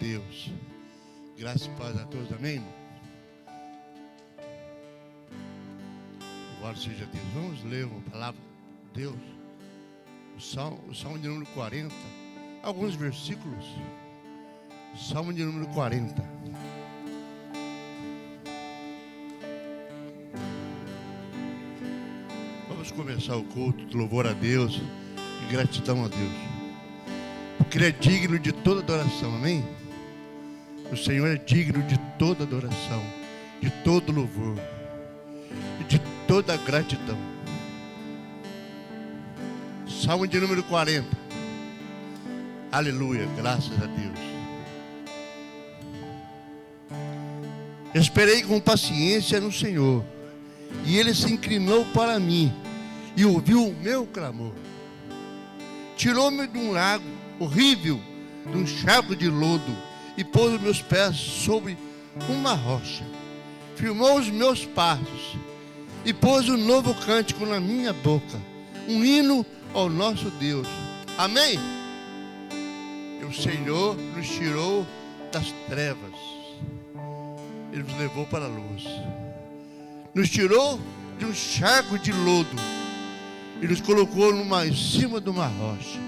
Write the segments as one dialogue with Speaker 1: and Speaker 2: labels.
Speaker 1: Deus. Graças e paz a todos, amém, irmão? Louvado seja Deus. Vamos ler uma palavra de Deus. O Salmo de número 40. Alguns versículos. O Salmo de número 40. Vamos começar o culto de louvor a Deus e gratidão a Deus. Porque Ele é digno de toda adoração, amém? O Senhor é digno de toda adoração, de todo louvor e de toda gratidão. Salmo de número 40. Aleluia, graças a Deus. Esperei com paciência no Senhor, e Ele se inclinou para mim e ouviu o meu clamor. Tirou-me de um lago horrível, de um charco de lodo, e pôs os meus pés sobre uma rocha. Firmou os meus passos e pôs um novo cântico na minha boca, um hino ao nosso Deus. Amém? E o Senhor nos tirou das trevas, Ele nos levou para a luz. Nos tirou de um charco de lodo e nos colocou em cima de uma rocha.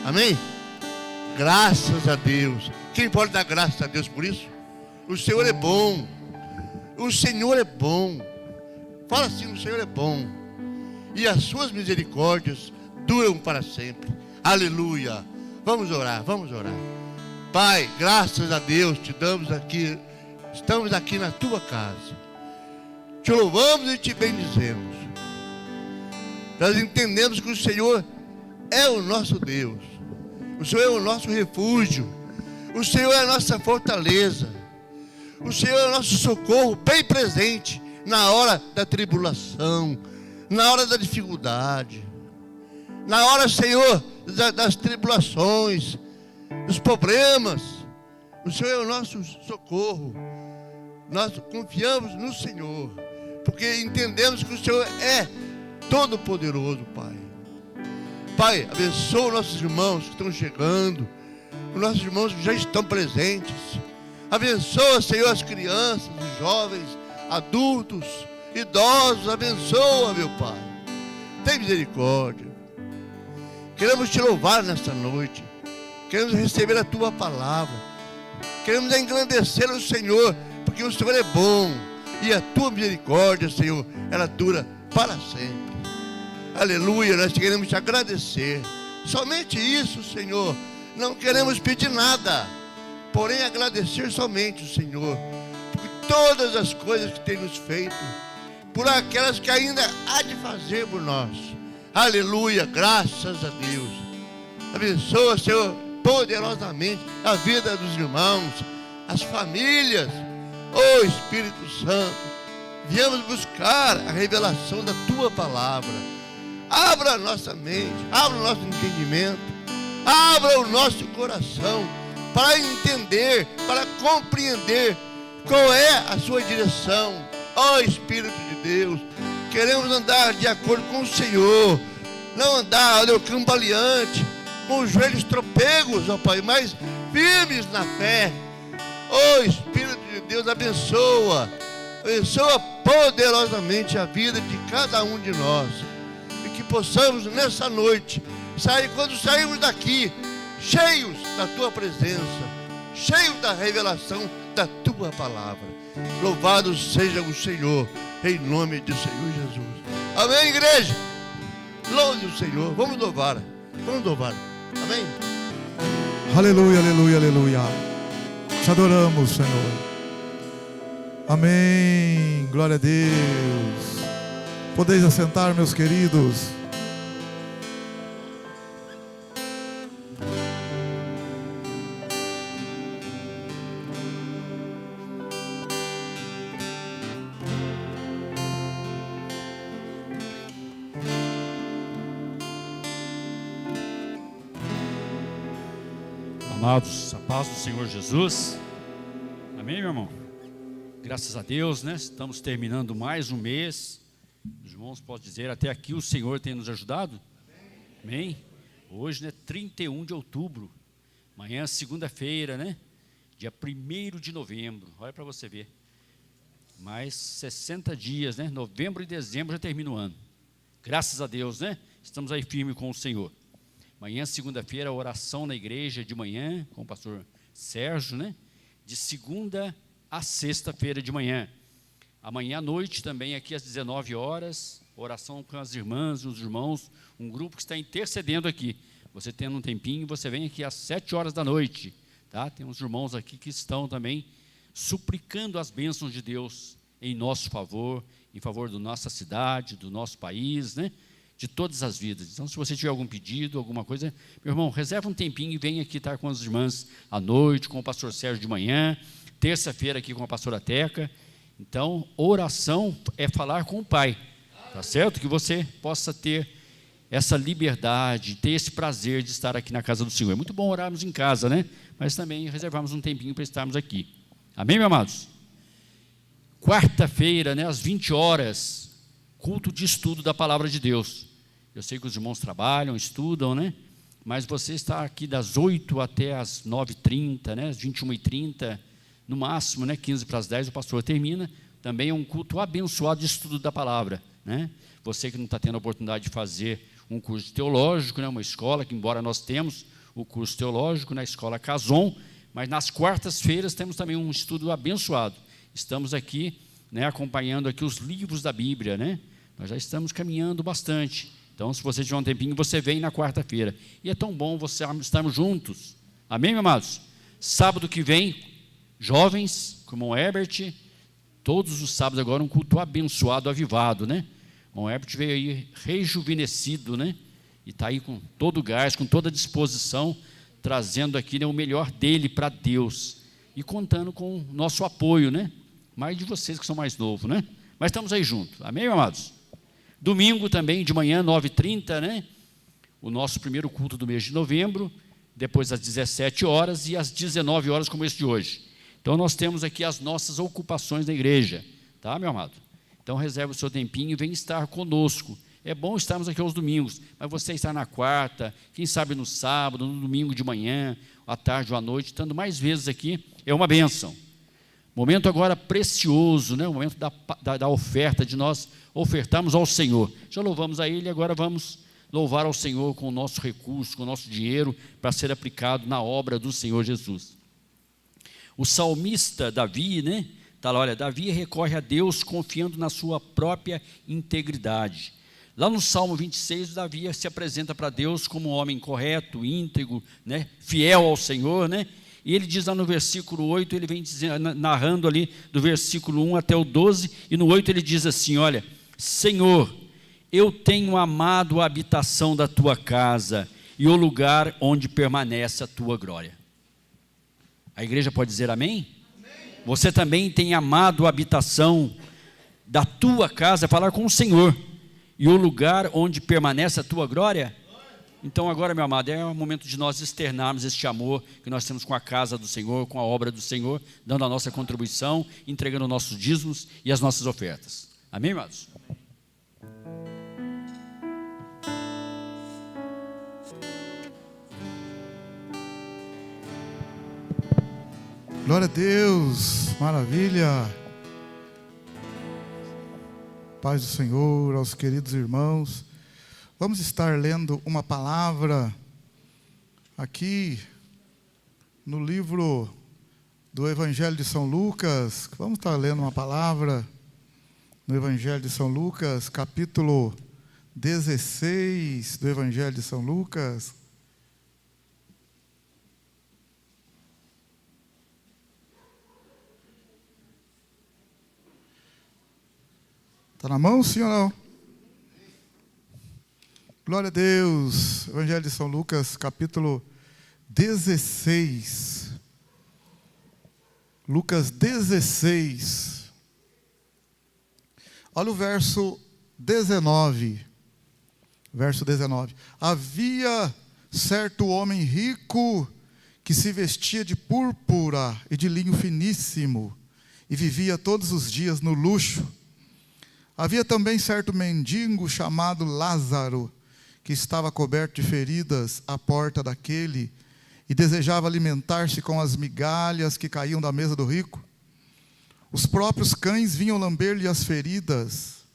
Speaker 1: Amém? Graças a Deus. Quem pode dar graças a Deus por isso? O Senhor é bom. O Senhor é bom. Fala assim: o Senhor é bom, e as suas misericórdias duram para sempre. Aleluia. Vamos orar, vamos orar. Pai, graças a Deus te damos aqui. Estamos aqui na tua casa. Te louvamos e te bendizemos. Nós entendemos que o Senhor é o nosso Deus. O Senhor é o nosso refúgio. O Senhor é a nossa fortaleza. O Senhor é o nosso socorro bem presente na hora da tribulação, na hora da dificuldade, na hora, Senhor, das tribulações, dos problemas. O Senhor é o nosso socorro. Nós confiamos no Senhor, porque entendemos que o Senhor é todo-poderoso, Pai. Pai, abençoa os nossos irmãos que estão chegando, os nossos irmãos que já estão presentes. Abençoa, Senhor, as crianças, os jovens, adultos, idosos. Abençoa, meu Pai. Tem misericórdia. Queremos te louvar nesta noite. Queremos receber a tua palavra. Queremos engrandecer o Senhor, porque o Senhor é bom. E a tua misericórdia, Senhor, ela dura para sempre. Aleluia, nós queremos te agradecer. Somente isso, Senhor. Não queremos pedir nada, porém agradecer somente o Senhor por todas as coisas que tem nos feito, por aquelas que ainda há de fazer por nós. Aleluia, graças a Deus. Abençoa, Senhor, poderosamente a vida dos irmãos, as famílias. Ó Espírito Santo, viemos buscar a revelação da tua palavra. Abra a nossa mente, abra o nosso entendimento, abra o nosso coração para entender, para compreender qual é a sua direção. Ó Espírito de Deus, queremos andar de acordo com o Senhor, não andar cambaleante, com os joelhos tropegos, ó Pai, mas firmes na fé. Ó Espírito de Deus, abençoa poderosamente a vida de cada um de nós, e que possamos nessa noite sair, quando sairmos daqui, cheios da tua presença, cheios da revelação da tua palavra. Louvado seja o Senhor, em nome do Senhor Jesus. Amém, igreja? Louve o Senhor. Vamos louvar. Amém?
Speaker 2: Aleluia, aleluia, aleluia. Te adoramos, Senhor. Amém. Glória a Deus. Podeis assentar, meus queridos.
Speaker 3: Amados, a paz do Senhor Jesus. Amém, meu irmão? Graças a Deus, né? Estamos terminando mais um mês. Os irmãos podem dizer, até aqui o Senhor tem nos ajudado? Amém? Hoje, né, 31 de outubro. Amanhã, segunda-feira, né? dia 1º de novembro. Olha para você ver. Mais 60 dias, né? Novembro e dezembro já termina o ano. Graças a Deus, né? Estamos aí firmes com o Senhor. Amanhã, segunda-feira, oração na igreja de manhã, com o pastor Sérgio, né? De segunda a sexta-feira de manhã. Amanhã à noite também, aqui às 19 horas, oração com as irmãs e os irmãos, um grupo que está intercedendo aqui. Você tendo um tempinho, você vem aqui às 7 horas da noite, tá? Tem uns irmãos aqui que estão também suplicando as bênçãos de Deus em nosso favor, em favor da nossa cidade, do nosso país, né? De todas as vidas. Então, se você tiver algum pedido, alguma coisa, meu irmão, reserva um tempinho e vem aqui estar com as irmãs à noite, com o pastor Sérgio de manhã, terça-feira aqui com a pastora Teca. Então, oração é falar com o Pai, tá certo? Que você possa ter essa liberdade, ter esse prazer de estar aqui na casa do Senhor. É muito bom orarmos em casa, né? Mas também reservarmos um tempinho para estarmos aqui. Amém, meus amados? Quarta-feira, né, às 20 horas, culto de estudo da Palavra de Deus. Eu sei que os irmãos trabalham, estudam, né? Mas você está aqui das 8 até as 9h30, né? Às 21h30, no máximo, né? 15 para as 10, o pastor termina. Também é um culto abençoado de estudo da palavra, né? Você que não está tendo a oportunidade de fazer um curso teológico, né? Uma escola, que embora nós temos o curso teológico na escola Cason, mas nas quartas-feiras temos também um estudo abençoado. Estamos aqui, né? Acompanhando aqui os livros da Bíblia, né? Nós já estamos caminhando bastante. Então, se você tiver um tempinho, você vem na quarta-feira. E é tão bom você estarmos juntos. Amém, meus amados? Sábado que vem, jovens, com o irmão Herbert, todos os sábados agora um culto abençoado, avivado, né? O irmão Herbert veio aí rejuvenescido, né? E está aí com todo o gás, com toda a disposição, trazendo aqui, né, o melhor dele para Deus. E contando com o nosso apoio, né? Mais de vocês que são mais novos, né? Mas estamos aí juntos. Amém, meus amados? Domingo também, de manhã, 9h30, né? O nosso primeiro culto do mês de novembro, depois às 17 horas e às 19 horas, como esse de hoje. Então, nós temos aqui as nossas ocupações na igreja, tá, meu amado? Então, reserve o seu tempinho e vem estar conosco. É bom estarmos aqui aos domingos, mas você estar na quarta, quem sabe no sábado, no domingo de manhã, à tarde ou à noite, estando mais vezes aqui, é uma bênção. Momento agora precioso, né? O momento da oferta, de nós ofertarmos ao Senhor. Já louvamos a Ele, agora vamos louvar ao Senhor com o nosso recurso, com o nosso dinheiro, para ser aplicado na obra do Senhor Jesus. O salmista Davi, né? Está lá, olha, Davi recorre a Deus confiando na sua própria integridade. Lá no Salmo 26, Davi se apresenta para Deus como um homem correto, íntegro, né? Fiel ao Senhor, né? E ele diz lá no versículo 8, ele vem dizendo, narrando ali do versículo 1 até o 12, e no 8 ele diz assim, olha, Senhor, eu tenho amado a habitação da tua casa e o lugar onde permanece a tua glória. A igreja pode dizer amém? Amém. Você também tem amado a habitação da tua casa, falar com o Senhor, e o lugar onde permanece a tua glória? Então agora, meu amado, é o momento de nós externarmos este amor que nós temos com a casa do Senhor, com a obra do Senhor, dando a nossa contribuição, entregando nossos dízimos e as nossas ofertas. Amém, amados?
Speaker 2: Glória a Deus, maravilha. Paz do Senhor aos queridos irmãos. Vamos estar lendo uma palavra aqui no livro do Evangelho de São Lucas. Vamos estar lendo uma palavra no Evangelho de São Lucas, capítulo 16 do Evangelho de São Lucas. Está na mão, sim ou não? Glória a Deus. Evangelho de São Lucas, capítulo 16. Lucas 16. Olha o verso 19. Verso 19. Havia certo homem rico que se vestia de púrpura e de linho finíssimo e vivia todos os dias no luxo. Havia também certo mendigo chamado Lázaro, que estava coberto de feridas à porta daquele e desejava alimentar-se com as migalhas que caíam da mesa do rico. Os próprios cães vinham lamber-lhe as feridas.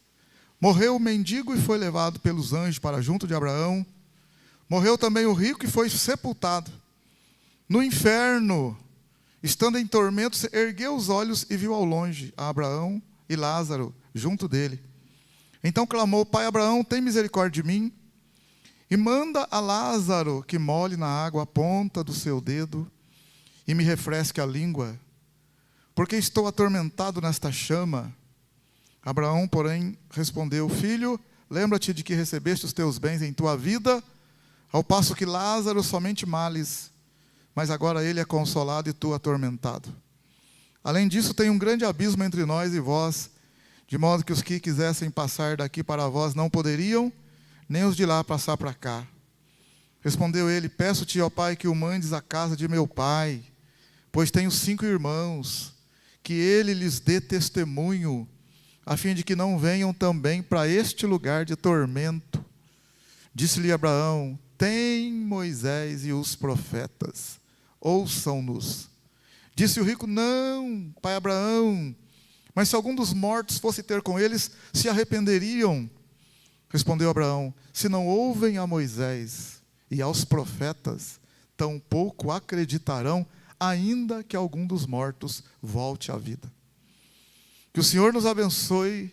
Speaker 2: Morreu o mendigo e foi levado pelos anjos para junto de Abraão. Morreu também o rico e foi sepultado. No inferno, estando em tormento, ergueu os olhos e viu ao longe a Abraão e Lázaro junto dele. Então clamou: Pai Abraão, tem misericórdia de mim, e manda a Lázaro que molhe na água a ponta do seu dedo e me refresque a língua, porque estou atormentado nesta chama. Abraão, porém, respondeu: Filho, lembra-te de que recebeste os teus bens em tua vida, ao passo que Lázaro somente males, mas agora ele é consolado e tu atormentado. Além disso, tem um grande abismo entre nós e vós, de modo que os que quisessem passar daqui para vós não poderiam, nem os de lá passar para cá. Respondeu ele: Peço-te, ó Pai, que o mandes à casa de meu pai, pois tenho 5 irmãos, que ele lhes dê testemunho, a fim de que não venham também para este lugar de tormento. Disse-lhe Abraão: Tem Moisés e os profetas, ouçam-nos. Disse o rico: Não, pai Abraão, mas se algum dos mortos fosse ter com eles, se arrependeriam. Respondeu Abraão: Se não ouvem a Moisés e aos profetas, tampouco acreditarão, ainda que algum dos mortos volte à vida. Que o Senhor nos abençoe,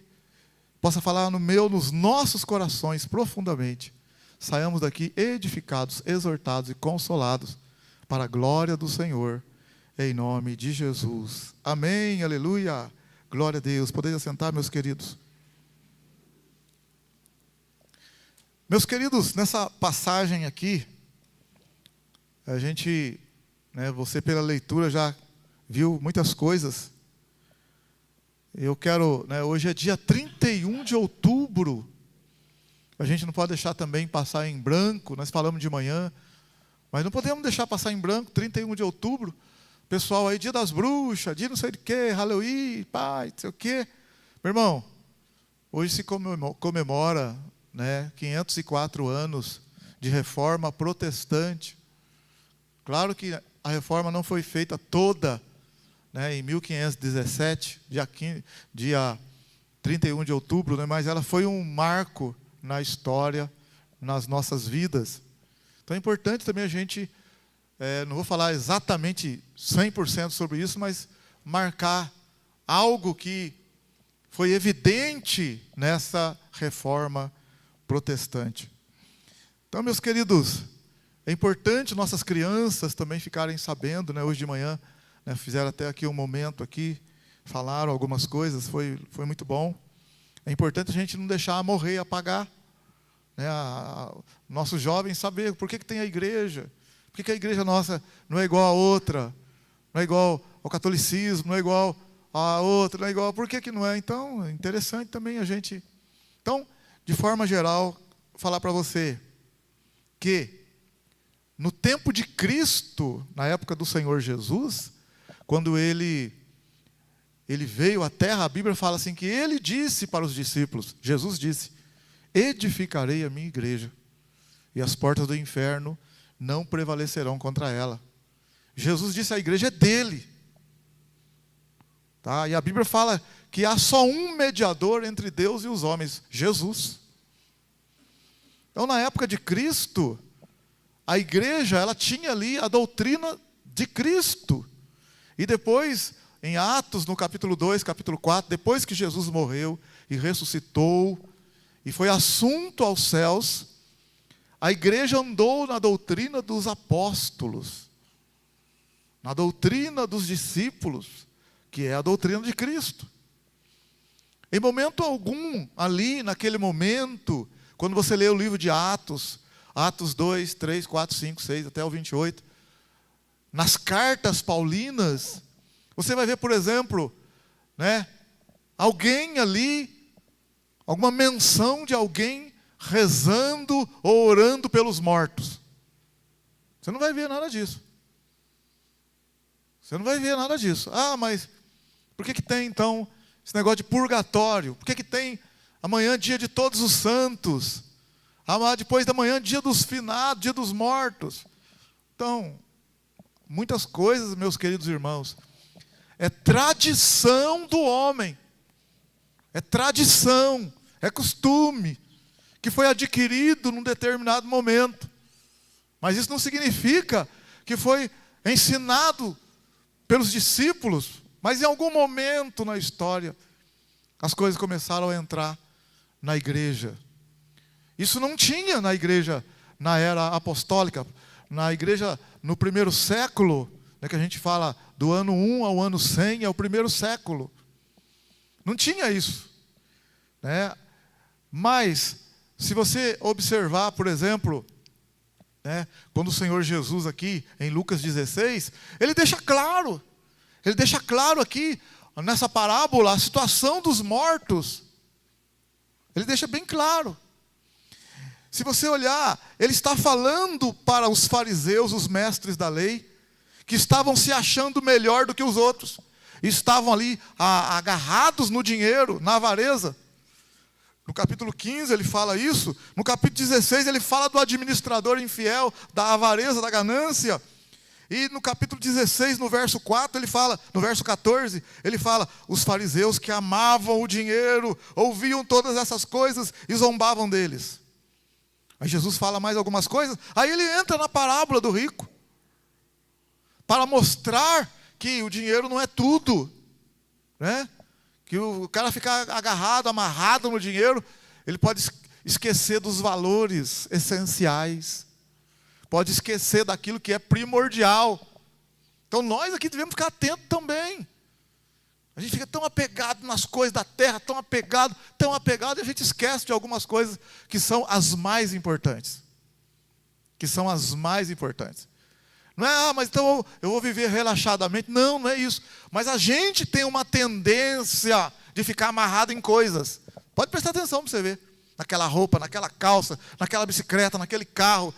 Speaker 2: possa falar nos nossos corações profundamente. Saiamos daqui edificados, exortados e consolados para a glória do Senhor, em nome de Jesus. Amém, aleluia, glória a Deus. Podeis assentar, meus queridos. Meus queridos, nessa passagem aqui, a gente, você pela leitura já viu muitas coisas. Eu quero, hoje é dia 31 de outubro, a gente não pode deixar também passar em branco, nós falamos de manhã, mas não podemos deixar passar em branco, 31 de outubro, pessoal aí, dia das bruxas, dia não sei de quê, Halloween, pai, não sei o quê. Meu irmão, hoje se comemora 504 anos de reforma protestante. Claro que a reforma não foi feita toda, em 1517, dia 31 de outubro, mas ela foi um marco na história, nas nossas vidas. Então é importante também a gente, não vou falar exatamente 100% sobre isso, mas marcar algo que foi evidente nessa reforma protestante. Então, meus queridos, é importante nossas crianças também ficarem sabendo, hoje de manhã, fizeram até aqui um momento aqui, falaram algumas coisas, foi muito bom. É importante a gente não deixar morrer, apagar, nossos jovens saber por que tem a igreja, por que a igreja nossa não é igual a outra, não é igual ao catolicismo, não é igual a outra, não é igual, por que não é? Então, é interessante também a gente... Então, de forma geral, falar para você que no tempo de Cristo, na época do Senhor Jesus, quando ele veio à terra, a Bíblia fala assim que ele disse para os discípulos, Jesus disse: edificarei a minha igreja, e as portas do inferno não prevalecerão contra ela. Jesus disse: a igreja é dele. Tá? E a Bíblia fala que há só um mediador entre Deus e os homens, Jesus. Então, na época de Cristo, a igreja, ela tinha ali a doutrina de Cristo. E depois, em Atos, no capítulo 2, capítulo 4, depois que Jesus morreu e ressuscitou, e foi assunto aos céus, a igreja andou na doutrina dos apóstolos, na doutrina dos discípulos, que é a doutrina de Cristo. Em momento algum, ali, naquele momento, quando você lê o livro de Atos, Atos 2, 3, 4, 5, 6, até o 28, nas cartas paulinas, você vai ver, por exemplo, alguém ali, alguma menção de alguém rezando ou orando pelos mortos. Você não vai ver nada disso. Você não vai ver nada disso. Ah, mas por que tem então esse negócio de purgatório? Por que tem amanhã dia de todos os santos? Depois da manhã dia dos finados, dia dos mortos? Então, muitas coisas, meus queridos irmãos, é tradição do homem. É tradição, é costume, que foi adquirido num determinado momento. Mas isso não significa que foi ensinado pelos discípulos, mas em algum momento na história, as coisas começaram a entrar na igreja. Isso não tinha na igreja na era apostólica, na igreja no primeiro século, né, que a gente fala do ano 1 ao ano 100, é o primeiro século. Não tinha isso, né? Mas, se você observar, por exemplo, né, quando o Senhor Jesus aqui, em Lucas 16, Ele deixa claro aqui, nessa parábola, a situação dos mortos. Ele deixa bem claro. Se você olhar, Ele está falando para os fariseus, os mestres da lei, que estavam se achando melhor do que os outros. Estavam ali agarrados no dinheiro, na avareza. No capítulo 15 ele fala isso. No capítulo 16 ele fala do administrador infiel, da avareza, da ganância. E no capítulo 16, no verso 4, ele fala, no verso 14, ele fala, os fariseus que amavam o dinheiro, ouviam todas essas coisas e zombavam deles. Aí Jesus fala mais algumas coisas, aí ele entra na parábola do rico, para mostrar que o dinheiro não é tudo, né? Que o cara fica agarrado, amarrado no dinheiro, ele pode esquecer dos valores essenciais, pode esquecer daquilo que é primordial. Então nós aqui devemos ficar atentos também. A gente fica tão apegado nas coisas da terra, tão apegado, e a gente esquece de algumas coisas que são as mais importantes. Que são as mais importantes. Não é, mas então eu vou viver relaxadamente. Não, não é isso. Mas a gente tem uma tendência de ficar amarrado em coisas. Pode prestar atenção para você ver. Naquela roupa, naquela calça, naquela bicicleta, naquele carro,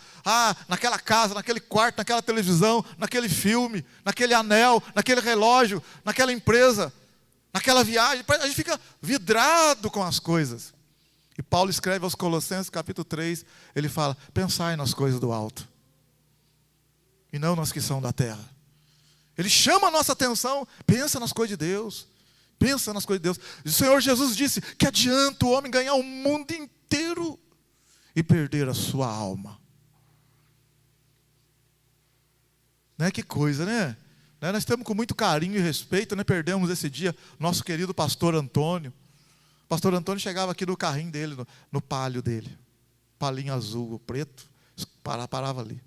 Speaker 2: naquela casa, naquele quarto, naquela televisão, naquele filme, naquele anel, naquele relógio, naquela empresa, naquela viagem. A gente fica vidrado com as coisas. E Paulo escreve aos Colossenses, capítulo 3, ele fala, pensai nas coisas do alto, e não nas que são da terra. Ele chama a nossa atenção, pensa nas coisas de Deus. Pensa nas coisas de Deus. O Senhor Jesus disse, que adianta o homem ganhar o mundo inteiro e perder a sua alma. Né? Que coisa, né? Nós estamos com muito carinho e respeito, né? Perdemos esse dia nosso querido pastor Antônio. O pastor Antônio chegava aqui no carrinho dele, no palio dele. Palinho azul, preto, parava ali.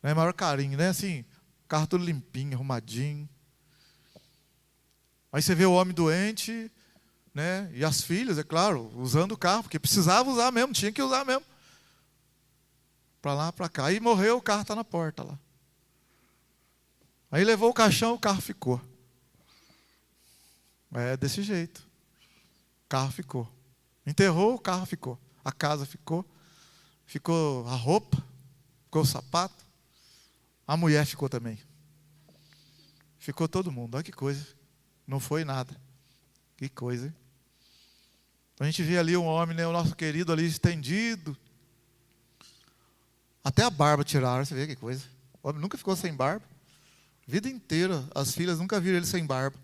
Speaker 2: Né? Maior carinho, né? Assim, carro todo limpinho, arrumadinho. Aí você vê o homem doente, né? E as filhas, é claro, usando o carro, porque precisava usar mesmo, tinha que usar mesmo. Para lá, para cá. Aí morreu, o carro está na porta lá. Aí levou o caixão, o carro ficou. É desse jeito. O carro ficou. Enterrou, o carro ficou. A casa ficou. Ficou a roupa, ficou o sapato. A mulher ficou também. Ficou todo mundo. Olha que coisa. Não foi nada. Que coisa, hein? A gente vê ali um homem, né, o nosso querido ali estendido. Até a barba tiraram, você vê que coisa. O homem nunca ficou sem barba. Vida inteira, as filhas nunca viram ele sem barba.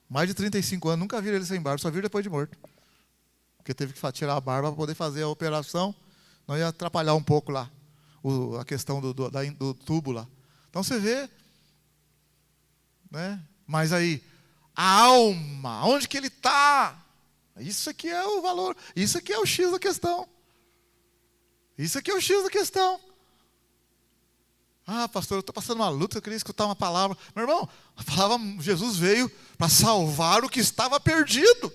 Speaker 2: Mais de 35 anos, nunca viram ele sem barba, só viram depois de morto. Porque teve que tirar a barba para poder fazer a operação, não ia atrapalhar um pouco lá, a questão do tubo lá. Então você vê, né? Mas aí, a alma, onde que ele está? Isso aqui é o valor, isso aqui é o X da questão. Isso aqui é o X da questão. Pastor, eu estou passando uma luta, eu queria escutar uma palavra. Meu irmão, a palavra, Jesus veio para salvar o que estava perdido.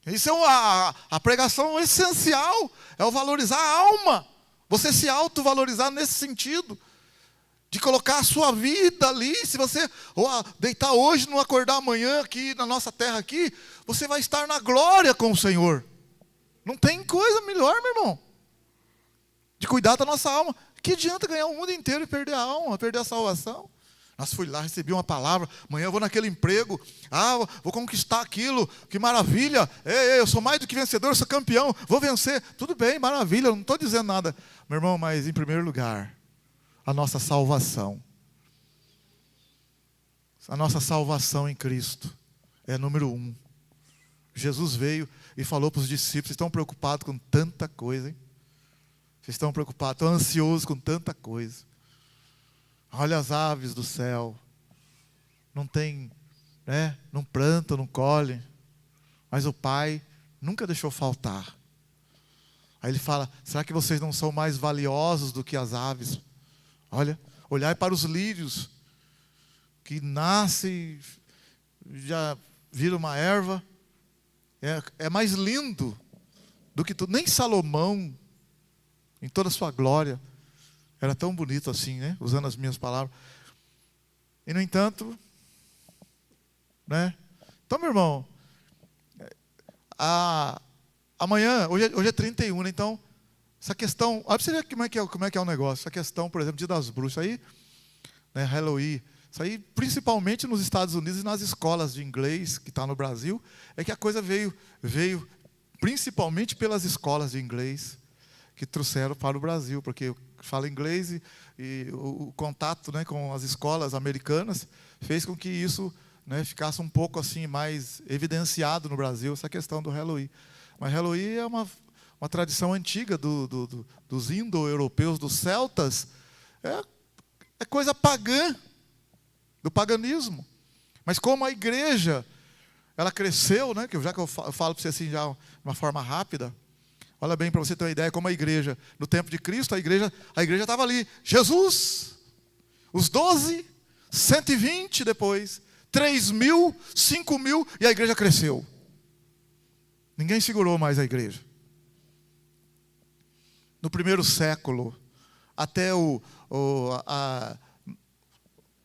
Speaker 2: Isso é a pregação essencial, é o valorizar a alma. Você se autovalorizar nesse sentido. De colocar a sua vida ali, se você deitar hoje, não acordar amanhã aqui na nossa terra aqui, você vai estar na glória com o Senhor. Não tem coisa melhor, meu irmão, de cuidar da nossa alma. Que adianta ganhar o mundo inteiro e perder a alma, perder a salvação? Mas fui lá, recebi uma palavra, amanhã eu vou naquele emprego, vou conquistar aquilo, que maravilha, eu sou mais do que vencedor, eu sou campeão, vou vencer. Tudo bem, maravilha, eu não estou dizendo nada. Meu irmão, mas em primeiro lugar, a nossa salvação. A nossa salvação em Cristo é número 1. Jesus veio e falou para os discípulos: vocês estão preocupados com tanta coisa, hein? Vocês estão preocupados, estão ansiosos com tanta coisa. Olha as aves do céu, não tem, né? Não plantam, não colhem, mas o Pai nunca deixou faltar. Aí ele fala: será que vocês não são mais valiosos do que as aves? Olha, olhai para os lírios, que nascem, já viram uma erva, é mais lindo do que tudo. Nem Salomão, em toda a sua glória, era tão bonito assim, né? Usando as minhas palavras. E no entanto, né? Então, meu irmão, amanhã, hoje é 31, né? Então, essa questão, olha para você ver como é que é o negócio. Essa questão, por exemplo, Dia das Bruxas aí, né? Halloween, isso aí, principalmente nos Estados Unidos e nas escolas de inglês que está no Brasil, é que a coisa veio principalmente pelas escolas de inglês que trouxeram para o Brasil, porque fala inglês e o contato, né, com as escolas americanas fez com que isso, né, ficasse um pouco assim mais evidenciado no Brasil, essa questão do Halloween. Mas Halloween é uma tradição antiga dos indo-europeus, dos celtas, é coisa pagã, do paganismo. Mas como a igreja, ela cresceu, né, já que eu falo para você assim, já de uma forma rápida, olha bem, para você ter uma ideia, como a igreja, no tempo de Cristo, a igreja estava ali, Jesus, os 12, 120 depois, 3.000, 5.000, e a igreja cresceu. Ninguém segurou mais a igreja. No primeiro século, até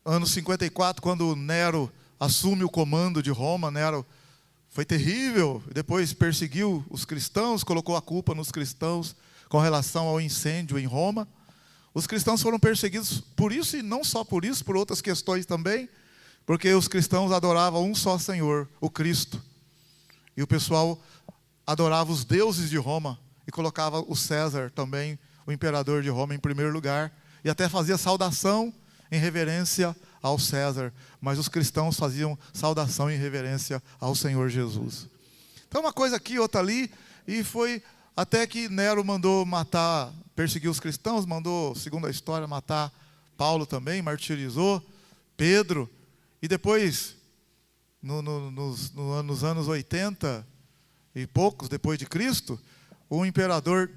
Speaker 2: ano 54, quando Nero assume o comando de Roma, Nero foi terrível, depois perseguiu os cristãos, colocou a culpa nos cristãos com relação ao incêndio em Roma. Os cristãos foram perseguidos por isso, e não só por isso, por outras questões também, porque os cristãos adoravam um só Senhor, o Cristo. E o pessoal adorava os deuses de Roma e colocava o César também, o imperador de Roma, em primeiro lugar, e até fazia saudação em reverência ao César, mas os cristãos faziam saudação em reverência ao Senhor Jesus. Então uma coisa aqui, outra ali, e foi até que Nero mandou matar, perseguir os cristãos, mandou, segundo a história, matar Paulo também, martirizou Pedro, e depois, nos anos 80 e poucos depois de Cristo, o imperador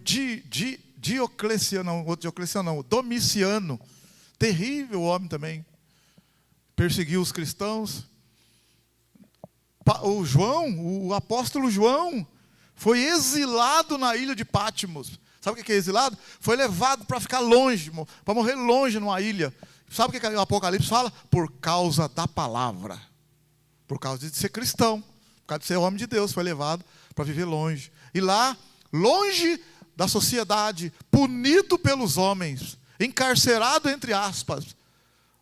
Speaker 2: Domiciano, terrível homem também, perseguiu os cristãos. O apóstolo João foi exilado na ilha de Patmos. Sabe o que é exilado? Foi levado para ficar longe, para morrer longe numa ilha. Sabe o que o Apocalipse fala? Por causa da palavra. Por causa de ser cristão, por causa de ser homem de Deus, foi levado para viver longe. E lá, longe da sociedade, punido pelos homens, encarcerado entre aspas,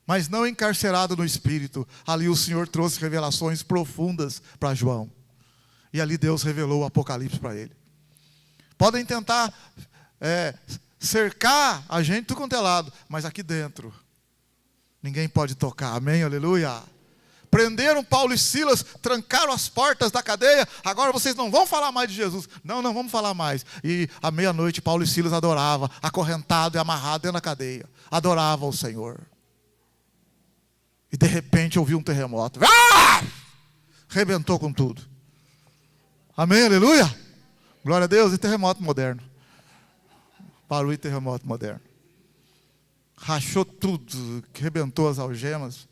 Speaker 2: mas não encarcerado no espírito. Ali o Senhor trouxe revelações profundas para João. E ali Deus revelou o Apocalipse para ele. Podem tentar cercar a gente tudo quanto é lado, mas aqui dentro ninguém pode tocar. Amém? Aleluia. Prenderam Paulo e Silas, trancaram as portas da cadeia. Agora vocês não vão falar mais de Jesus. Não vamos falar mais. E à meia-noite Paulo e Silas adoravam, acorrentado e amarrado dentro da cadeia. Adoravam o Senhor. E de repente ouviu um terremoto. Rebentou com tudo. Amém, aleluia. Glória a Deus. E terremoto moderno. Parou e terremoto moderno. Rachou tudo, rebentou as algemas.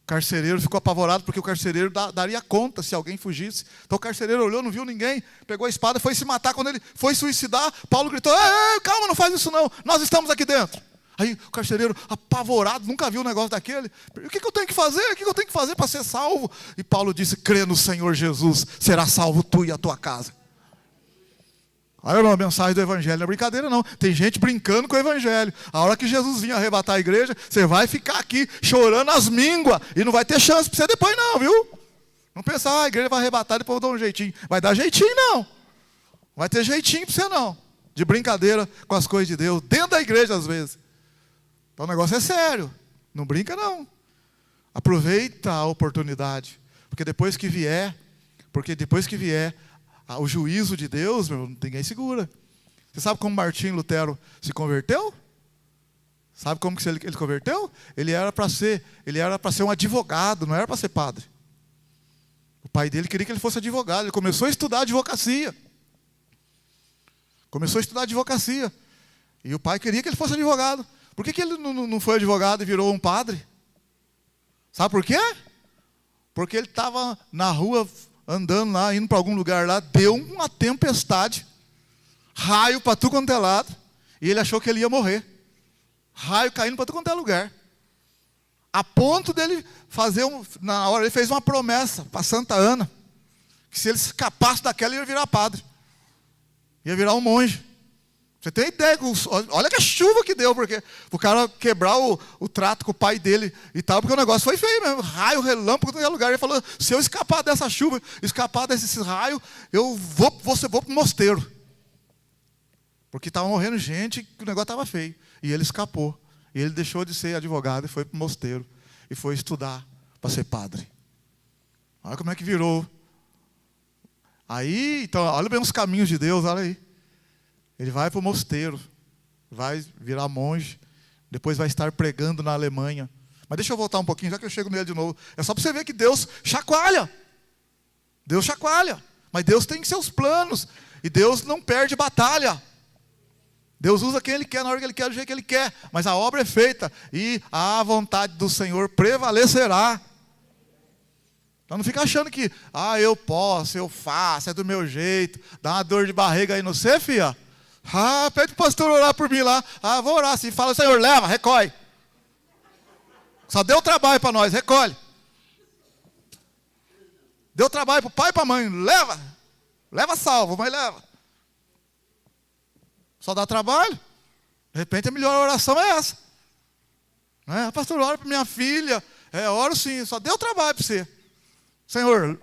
Speaker 2: O carcereiro ficou apavorado, porque o carcereiro daria conta se alguém fugisse. Então o carcereiro olhou, não viu ninguém, pegou a espada, foi se matar. Quando ele foi suicidar, Paulo gritou: ei, calma, não faz isso não, nós estamos aqui dentro. Aí o carcereiro, apavorado, nunca viu um negócio daquele. O que eu tenho que fazer? O que eu tenho que fazer para ser salvo? E Paulo disse: crê no Senhor Jesus, será salvo tu e a tua casa. Olha não, a mensagem do evangelho não é brincadeira não. Tem gente brincando com o evangelho. A hora que Jesus vinha arrebatar a igreja, você vai ficar aqui chorando as mínguas e não vai ter chance para você depois não, viu? Não pensar, a igreja vai arrebatar, depois eu dou um jeitinho. Vai dar jeitinho não. Vai ter jeitinho para você não. De brincadeira com as coisas de Deus, dentro da igreja às vezes. Então o negócio é sério. Não brinca não. Aproveita a oportunidade. Porque depois que vier o juízo de Deus, meu, ninguém segura. Você sabe como Martim Lutero se converteu? Sabe como que ele converteu? Ele era para ser um advogado, não era para ser padre. O pai dele queria que ele fosse advogado. Ele começou a estudar advocacia. E o pai queria que ele fosse advogado. Por que ele não foi advogado e virou um padre? Sabe por quê? Porque ele estava na rua, andando lá, indo para algum lugar lá, deu uma tempestade, raio para tudo quanto é lado, e ele achou que ele ia morrer. Raio caindo para tudo quanto é lugar. A ponto dele na hora ele fez uma promessa para Santa Ana, que se ele escapasse daquela, ele ia virar padre. Ia virar um monge. Você tem ideia? Olha que a chuva que deu, porque o cara quebrar o trato com o pai dele e tal, porque o negócio foi feio mesmo. Raio, relâmpago, em qualquer lugar. Ele falou, se eu escapar dessa chuva, escapar desses raios, eu vou para o mosteiro. Porque estava morrendo gente, o negócio estava feio. E ele escapou. E ele deixou de ser advogado e foi para o mosteiro. E foi estudar para ser padre. Olha como é que virou. Aí, então, olha bem os caminhos de Deus, olha aí. Ele vai para o mosteiro, vai virar monge, depois vai estar pregando na Alemanha. Mas deixa eu voltar um pouquinho, já que eu chego nele de novo. É só para você ver que Deus chacoalha. Deus chacoalha. Mas Deus tem seus planos. E Deus não perde batalha. Deus usa quem Ele quer, na hora que Ele quer, do jeito que Ele quer. Mas a obra é feita e a vontade do Senhor prevalecerá. Então não fica achando que, eu posso, eu faço, é do meu jeito. Dá uma dor de barriga aí no você, filha. Pede para o pastor orar por mim lá. Vou orar assim. Fala, Senhor, leva, recolhe. Só deu trabalho para nós, recolhe. Deu trabalho para o pai e para a mãe, leva. Leva salvo, mas leva. Só dá trabalho. De repente a melhor oração é essa. Pastor, ora para minha filha. Oro sim, só deu trabalho para você. Senhor,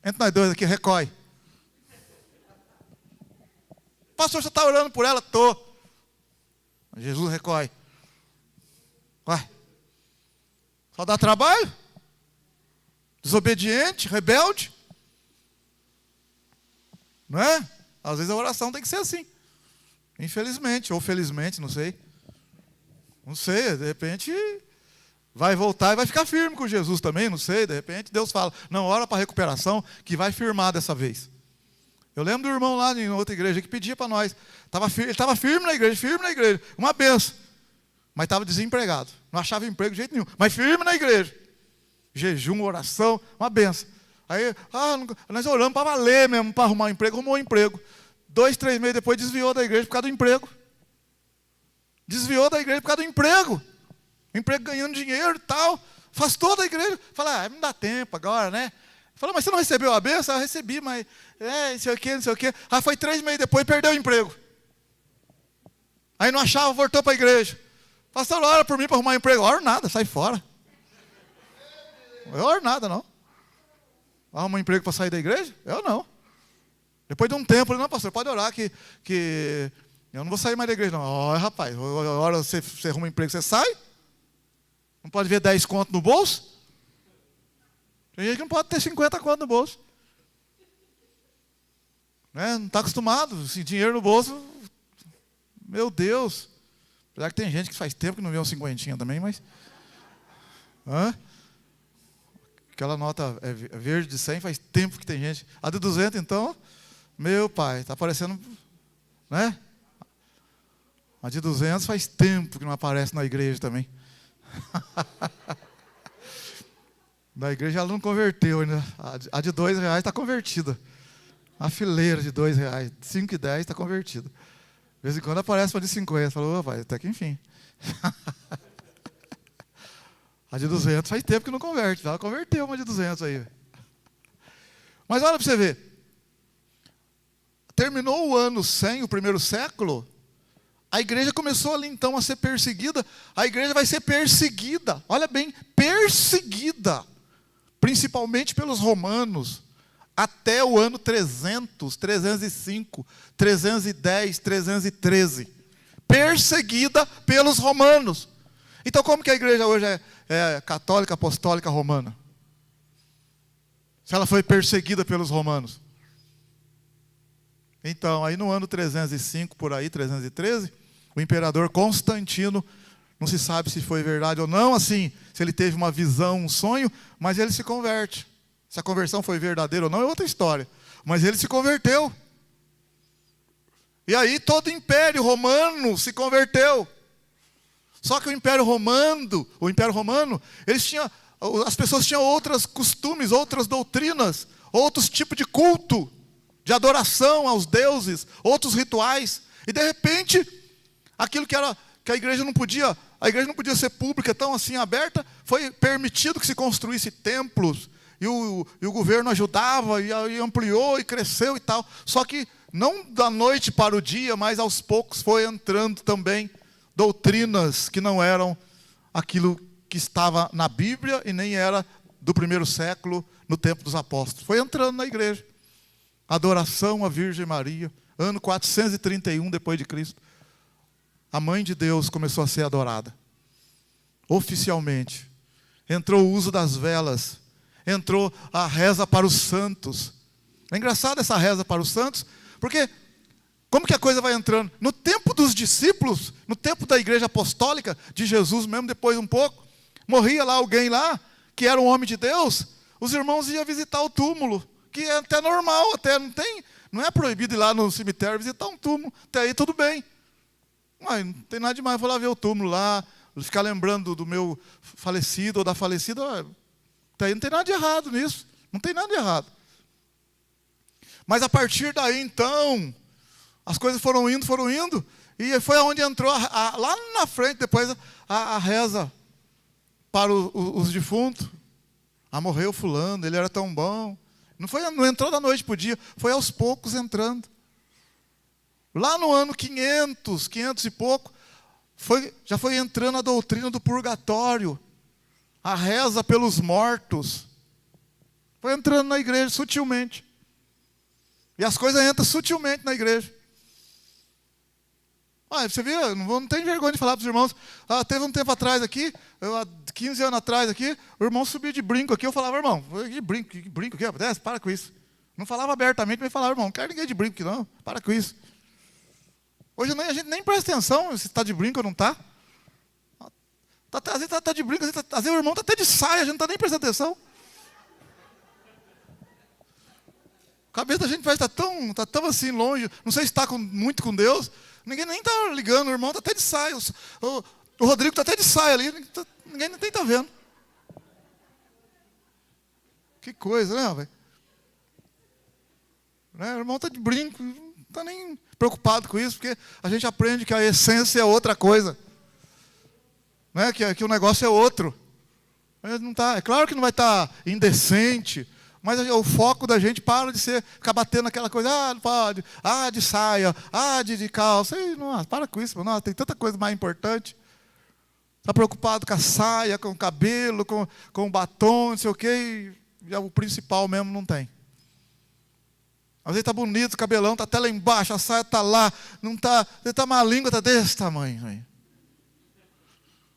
Speaker 2: entra nós dois aqui, recolhe. Pastor, você está orando por ela? Estou. Jesus recolhe. Vai. Só dá trabalho? Desobediente, rebelde? Não é? Às vezes a oração tem que ser assim. Infelizmente, ou felizmente, não sei. Não sei, de repente vai voltar e vai ficar firme com Jesus também, não sei. De repente Deus fala, não, ora para a recuperação que vai firmar dessa vez. Eu lembro do irmão lá em outra igreja que pedia para nós. Ele estava firme na igreja, uma benção. Mas estava desempregado. Não achava emprego de jeito nenhum. Mas firme na igreja. Jejum, oração, uma benção. Aí, nós oramos para valer mesmo, para arrumar um emprego. Arrumou um emprego. 2, 3 meses depois desviou da igreja por causa do emprego. Desviou da igreja por causa do emprego. Emprego ganhando dinheiro e tal. Faz toda a igreja. Fala, não dá tempo agora, né? Fala, mas você não recebeu a benção? Eu recebi, mas não sei o quê. Foi 3 meses depois, perdeu o emprego. Aí não achava, voltou para a igreja. Pastor, ora por mim para arrumar um emprego. Oro nada, sai fora. Eu oro nada, não. Arruma um emprego para sair da igreja? Eu não. Depois de um tempo, ele não, pastor, pode orar que eu não vou sair mais da igreja, não. Rapaz, hora você arruma um emprego, você sai? Não pode ver 10 contos no bolso? Tem gente que não pode ter 50 contos no bolso. Não está acostumado, assim, dinheiro no bolso. Meu Deus. Apesar que tem gente que faz tempo que não vê um cinquentinha também, mas... Aquela nota verde de 100 faz tempo que tem gente. A de 200, então, meu pai, está aparecendo, né? A de 200 faz tempo que não aparece na igreja também. Na igreja ela não converteu ainda. A de R$2 está convertida. A fileira de R$2, 5 e 10 está convertida. De vez em quando aparece uma de 50. Falou, pai, até que enfim. A de 200 faz tempo que não converte. Ela converteu uma de 200 aí. Mas olha para você ver. terminou o ano 100, o primeiro século, a igreja começou ali então a ser perseguida. A igreja vai ser perseguida, olha bem, perseguida, principalmente pelos romanos, até o ano 300, 305, 310, 313. Perseguida pelos romanos. Então como que a igreja hoje é católica, apostólica, romana? Se ela foi perseguida pelos romanos. Então, aí no ano 305, por aí, 313, o imperador Constantino, não se sabe se foi verdade ou não, assim, se ele teve uma visão, um sonho, mas ele se converte. Se a conversão foi verdadeira ou não é outra história. Mas ele se converteu. E aí todo o Império Romano se converteu. Só que o Império Romano, as pessoas tinham outros costumes, outras doutrinas, outros tipos de culto, de adoração aos deuses, outros rituais. E de repente, aquilo que a igreja não podia ser pública, tão assim aberta, foi permitido que se construísse templos, e o governo ajudava, e ampliou, e cresceu e tal. Só que não da noite para o dia, mas aos poucos foi entrando também doutrinas que não eram aquilo que estava na Bíblia e nem era do primeiro século, no tempo dos apóstolos. Foi entrando na igreja. Adoração à Virgem Maria, ano 431 depois de Cristo. A mãe de Deus começou a ser adorada. Oficialmente. Entrou o uso das velas. Entrou a reza para os santos. É engraçado essa reza para os santos, porque como que a coisa vai entrando? No tempo dos discípulos, no tempo da igreja apostólica, de Jesus mesmo, depois um pouco, morria lá alguém lá, que era um homem de Deus, os irmãos iam visitar o túmulo, que é até normal, até não é proibido ir lá no cemitério visitar um túmulo, até aí tudo bem. Mas não tem nada demais, vou lá ver o túmulo lá, ficar lembrando do meu falecido ou da falecida, até aí não tem nada de errado nisso, não tem nada de errado. Mas a partir daí então, as coisas foram indo, e foi onde entrou, lá na frente, depois a reza para os defuntos. Morreu fulano, ele era tão bom. Não entrou da noite para o dia, foi aos poucos entrando. Lá no ano 500 e pouco, já foi entrando a doutrina do purgatório, a reza pelos mortos. Foi entrando na igreja sutilmente. E as coisas entram sutilmente na igreja. Você viu, não tem vergonha de falar para os irmãos. Teve um tempo atrás aqui, há 15 anos atrás aqui, o irmão subia de brinco aqui, eu falava, irmão, que brinco aqui, para com isso. Não falava abertamente, mas falava, irmão, não quero ninguém de brinco aqui não, para com isso. Hoje a gente nem presta atenção se está de brinco ou não está. Às vezes está de brinco, às vezes o irmão está até de saia, a gente não está nem prestando atenção. A cabeça da gente parece estar tão assim longe, não sei se está muito com Deus. Ninguém nem está ligando, o irmão está até de saia. O Rodrigo está até de saia ali, ninguém nem está vendo. Que coisa, né, velho? O irmão está de brinco, não está nem preocupado com isso, porque a gente aprende que a essência é outra coisa. Né? Que o negócio é outro. Não tá, é claro que não vai estar indecente, mas o foco da gente para de ficar batendo aquela coisa, não pode, de saia, de calça. Nossa, para com isso, nossa, tem tanta coisa mais importante. Está preocupado com a saia, com o cabelo, com o batom, não sei o quê, e o principal mesmo não tem. Às vezes está bonito, o cabelão está até lá embaixo, a saia está lá, não está, uma língua está desse tamanho aí.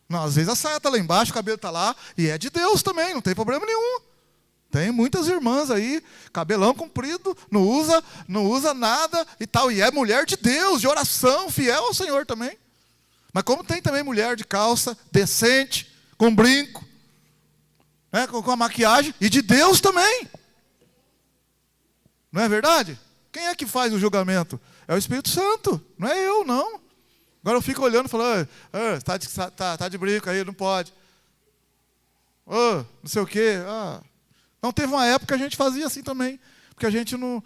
Speaker 2: Não, às vezes a saia está lá embaixo, o cabelo está lá, e é de Deus também, não tem problema nenhum. Tem muitas irmãs aí, cabelão comprido, não usa nada e tal. E é mulher de Deus, de oração, fiel ao Senhor também. Mas como tem também mulher de calça, decente, com brinco, né, com a maquiagem, e de Deus também. Não é verdade? Quem é que faz o julgamento? É o Espírito Santo, não é eu, não. Agora eu fico olhando e falando, tá de brinco aí, não pode. Não sei o quê, Não, teve uma época que a gente fazia assim também, porque a gente não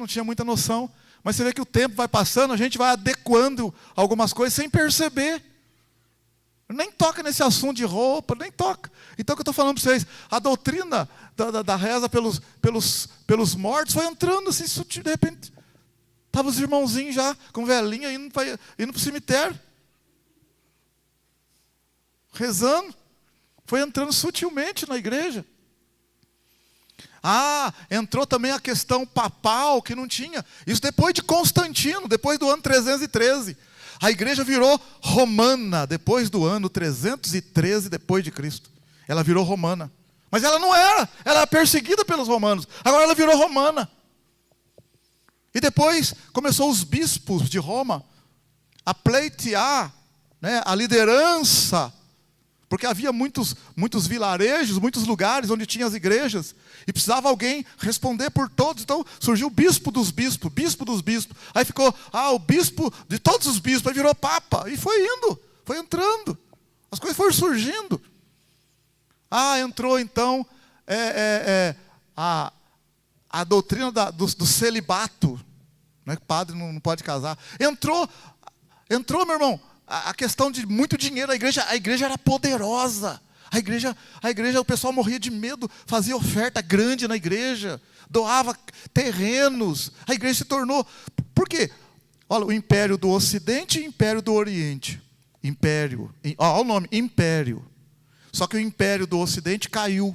Speaker 2: tinha muita noção. Mas você vê que o tempo vai passando, a gente vai adequando algumas coisas sem perceber. Nem toca nesse assunto de roupa, nem toca. Então o que eu estou falando para vocês, a doutrina da reza pelos mortos foi entrando assim, de repente, Estavam os irmãozinhos já, com velhinha, indo para o cemitério. Rezando. Foi entrando sutilmente na igreja. Entrou também a questão papal, que não tinha. Isso depois de Constantino, depois do ano 313. A igreja virou romana, depois do ano 313 depois de Cristo. Ela virou romana. Mas ela não era, ela era perseguida pelos romanos. Agora ela virou romana. E depois começou os bispos de Roma a pleitear, né, a liderança, porque havia muitos vilarejos, muitos lugares onde tinha as igrejas, e precisava alguém responder por todos. Então surgiu o bispo dos bispos, aí ficou, o bispo de todos os bispos, aí virou papa, e foi indo, foi entrando, as coisas foram surgindo. Entrou então a doutrina do celibato, né, que o padre não pode casar. Entrou, meu irmão, a questão de muito dinheiro. A igreja era poderosa. A igreja, o pessoal morria de medo, fazia oferta grande na igreja, doava terrenos. A igreja se tornou... Por quê? Olha, o império do Ocidente e o império do Oriente. Olha o nome, império. Só que o império do Ocidente caiu.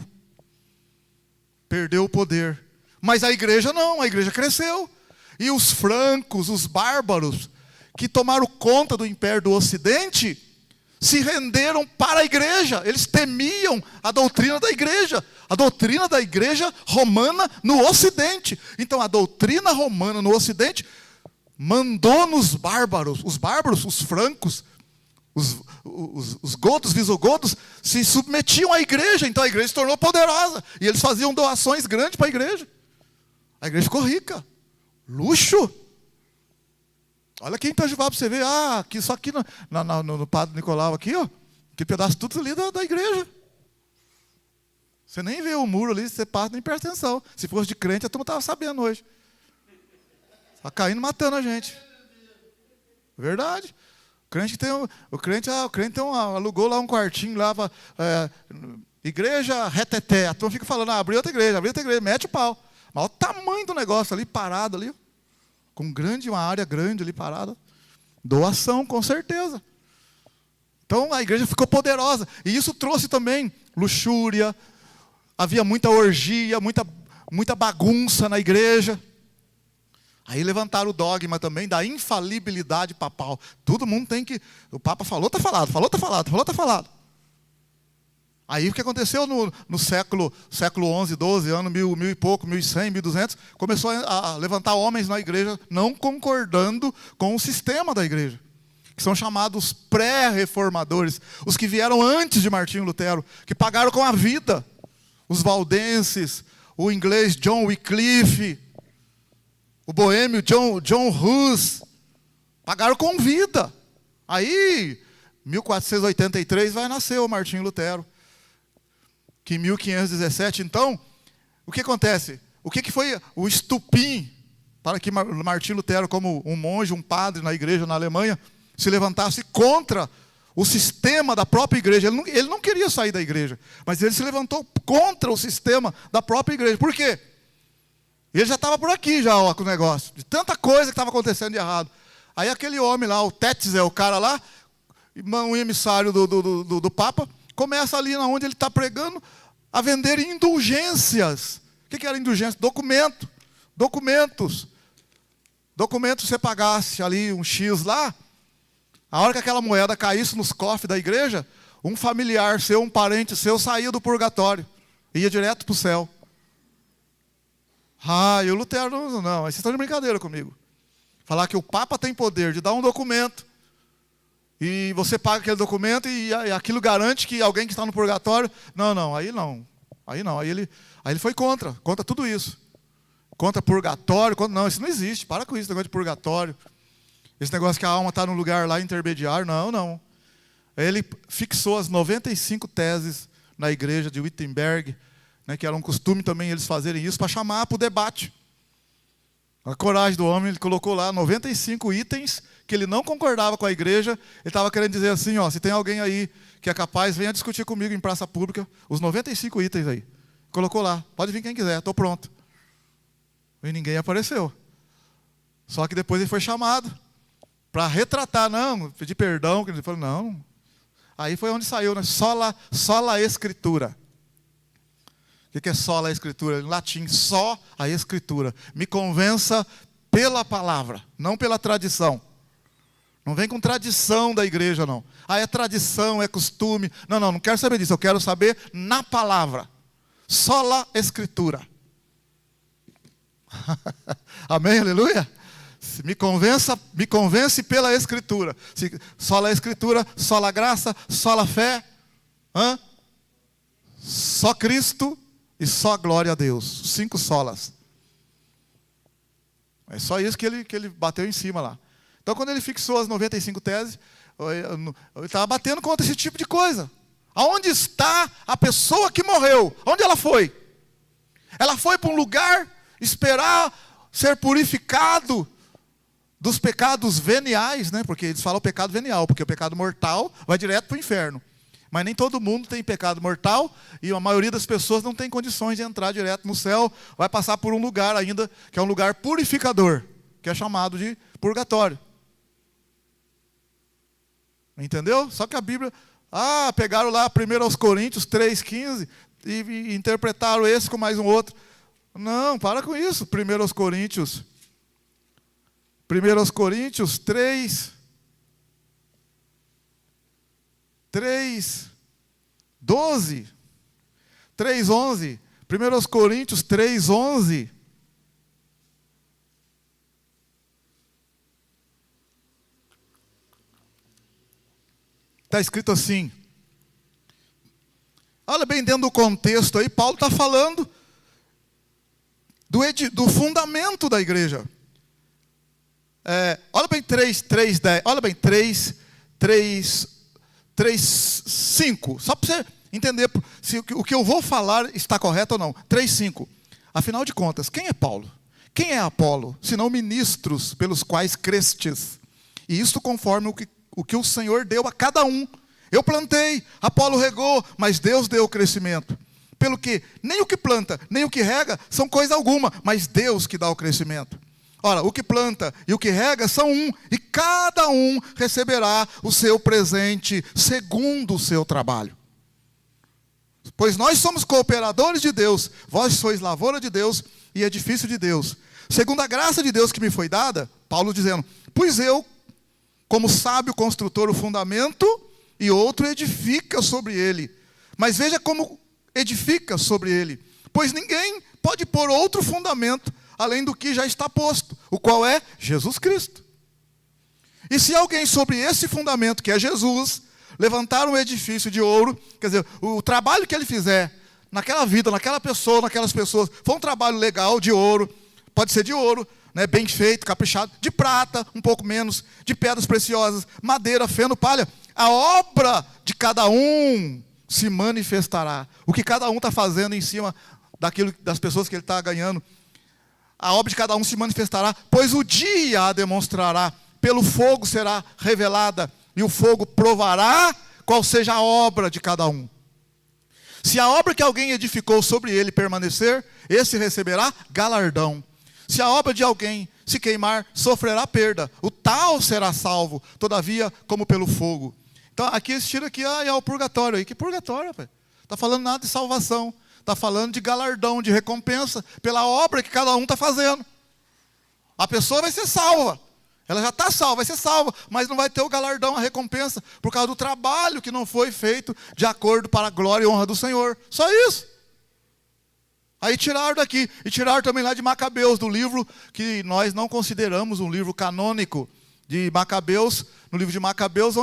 Speaker 2: Perdeu o poder. Mas a igreja não, a igreja cresceu. E os francos, os bárbaros, que tomaram conta do império do Ocidente, se renderam para a igreja. Eles temiam a doutrina da igreja romana no Ocidente. Então a doutrina romana no Ocidente mandou nos bárbaros, os francos, os gotos, visigodos, se submetiam à igreja. Então a igreja se tornou poderosa, e eles faziam doações grandes para a igreja ficou rica, luxo. Olha aqui em Itajubá para você ver, aqui, só aqui no Padre Nicolau, aqui, que pedaço tudo ali da igreja. Você nem vê o muro ali, você passa, nem presta atenção. Se fosse de crente, a turma estava sabendo hoje. Está caindo, matando a gente. Verdade. O crente alugou lá um quartinho lá, igreja reteté. A turma fica falando, abriu outra igreja, mete o pau. Mas olha o tamanho do negócio ali, parado ali. Com uma área grande ali parada. Doação, com certeza. Então a igreja ficou poderosa. E isso trouxe também luxúria. Havia muita orgia, muita bagunça na igreja. Aí levantaram o dogma também da infalibilidade papal. Todo mundo tem que... O Papa falou, está falado, falou, está falado, falou, está falado. Aí o que aconteceu no século XI, XII, ano 1000 e pouco, 1100, 1200, começou a levantar homens na igreja não concordando com o sistema da igreja, que são chamados pré-reformadores, os que vieram antes de Martinho Lutero, que pagaram com a vida. Os valdenses, o inglês John Wycliffe, o boêmio John Hus, pagaram com vida. Aí, 1483, vai nascer o Martinho Lutero. Que em 1517, então, o que acontece? O que foi o estupim para que Martinho Lutero, como um monge, um padre na igreja na Alemanha, se levantasse contra o sistema da própria igreja? Ele não queria sair da igreja, mas ele se levantou contra o sistema da própria igreja. Por quê? Ele já estava por aqui, com o negócio, de tanta coisa que estava acontecendo de errado. Aí aquele homem lá, o Tetzel, o cara lá, um emissário do Papa, começa ali onde ele está pregando a vender indulgências. O que era indulgência? Documentos. Documentos, você pagasse ali um X lá, a hora que aquela moeda caísse nos cofres da igreja, um familiar seu, um parente seu, saía do purgatório, ia direto para o céu. E o Lutero, não, vocês estão de brincadeira comigo. Falar que o Papa tem poder de dar um documento, e você paga aquele documento e aquilo garante que alguém que está no purgatório... Aí ele foi contra tudo isso. Contra purgatório, não, isso não existe. Para com isso, esse negócio de purgatório. Esse negócio que a alma está num lugar lá intermediário, não. Ele fixou as 95 teses na igreja de Wittenberg, né, que era um costume também eles fazerem isso, para chamar para o debate. A coragem do homem, ele colocou lá 95 itens que ele não concordava com a igreja. Ele estava querendo dizer assim, se tem alguém aí que é capaz, venha discutir comigo em praça pública, os 95 itens aí. Colocou lá, pode vir quem quiser, estou pronto. E ninguém apareceu. Só que depois ele foi chamado para retratar, não, pedir perdão, que ele falou, não. Aí foi onde saiu, né? Sola Escritura. O que é sola Escritura? Em latim, só a Escritura. Me convença pela palavra, não pela tradição. Não vem com tradição da igreja, não. Ah, é tradição, é costume. Não quero saber disso. Eu quero saber na palavra. Sola Escritura. Amém, aleluia? Me convence pela Escritura. Sola Escritura, sola graça, sola fé. Só Cristo e só glória a Deus. 5 solas. É só isso que ele bateu em cima lá. Então, quando ele fixou as 95 teses, ele estava batendo contra esse tipo de coisa. Aonde está a pessoa que morreu? Onde ela foi? Ela foi para um lugar esperar ser purificado dos pecados veniais, né? Porque eles falam pecado venial, porque o pecado mortal vai direto para o inferno. Mas nem todo mundo tem pecado mortal, e a maioria das pessoas não tem condições de entrar direto no céu, vai passar por um lugar ainda, que é um lugar purificador, que é chamado de purgatório. Entendeu? Só que a Bíblia, pegaram lá 1 Coríntios 3,15 e interpretaram esse com mais um outro. Não, para com isso. 1 Coríntios 3, 12, 3:11. 1 Coríntios 3:11. Está escrito assim. Olha bem dentro do contexto aí, Paulo está falando do fundamento da igreja. Olha bem 3:10. Olha bem 3:5. Só para você entender se o que eu vou falar está correto ou não. 3:5. Afinal de contas, quem é Paulo? Quem é Apolo? Senão ministros pelos quais crestes. E isto conforme o que o Senhor deu a cada um. Eu plantei, Apolo regou, mas Deus deu o crescimento. Pelo que nem o que planta, nem o que rega são coisa alguma, mas Deus que dá o crescimento. Ora, o que planta e o que rega são um, e cada um receberá o seu presente segundo o seu trabalho. Pois nós somos cooperadores de Deus, vós sois lavoura de Deus e edifício de Deus. Segundo a graça de Deus que me foi dada, Paulo dizendo, pois eu, como sábio construtor, o fundamento, e outro edifica sobre ele. Mas veja como edifica sobre ele. Pois ninguém pode pôr outro fundamento, além do que já está posto, o qual é Jesus Cristo. E se alguém sobre esse fundamento, que é Jesus, levantar um edifício de ouro, quer dizer, o trabalho que ele fizer, naquela vida, naquela pessoa, naquelas pessoas, foi um trabalho legal de ouro, pode ser de ouro, né, bem feito, caprichado, de prata, um pouco menos, de pedras preciosas, madeira, feno, palha. A obra de cada um se manifestará. O que cada um está fazendo em cima das pessoas que ele está ganhando. A obra de cada um se manifestará, pois o dia a demonstrará. Pelo fogo será revelada, e o fogo provará qual seja a obra de cada um. Se a obra que alguém edificou sobre ele permanecer, esse receberá galardão. Se a obra de alguém se queimar, sofrerá perda. O tal será salvo, todavia, como pelo fogo. Então, aqui esse tiro aqui é o purgatório. Aí. Que purgatório, rapaz? Está falando nada de salvação. Está falando de galardão, de recompensa, pela obra que cada um está fazendo. A pessoa vai ser salva. Ela já está salva, vai ser salva, mas não vai ter o galardão, a recompensa, por causa do trabalho que não foi feito de acordo para a glória e honra do Senhor. Só isso. Aí tiraram daqui, e tiraram também lá de Macabeus, do livro que nós não consideramos um livro canônico de Macabeus, no livro de Macabeus,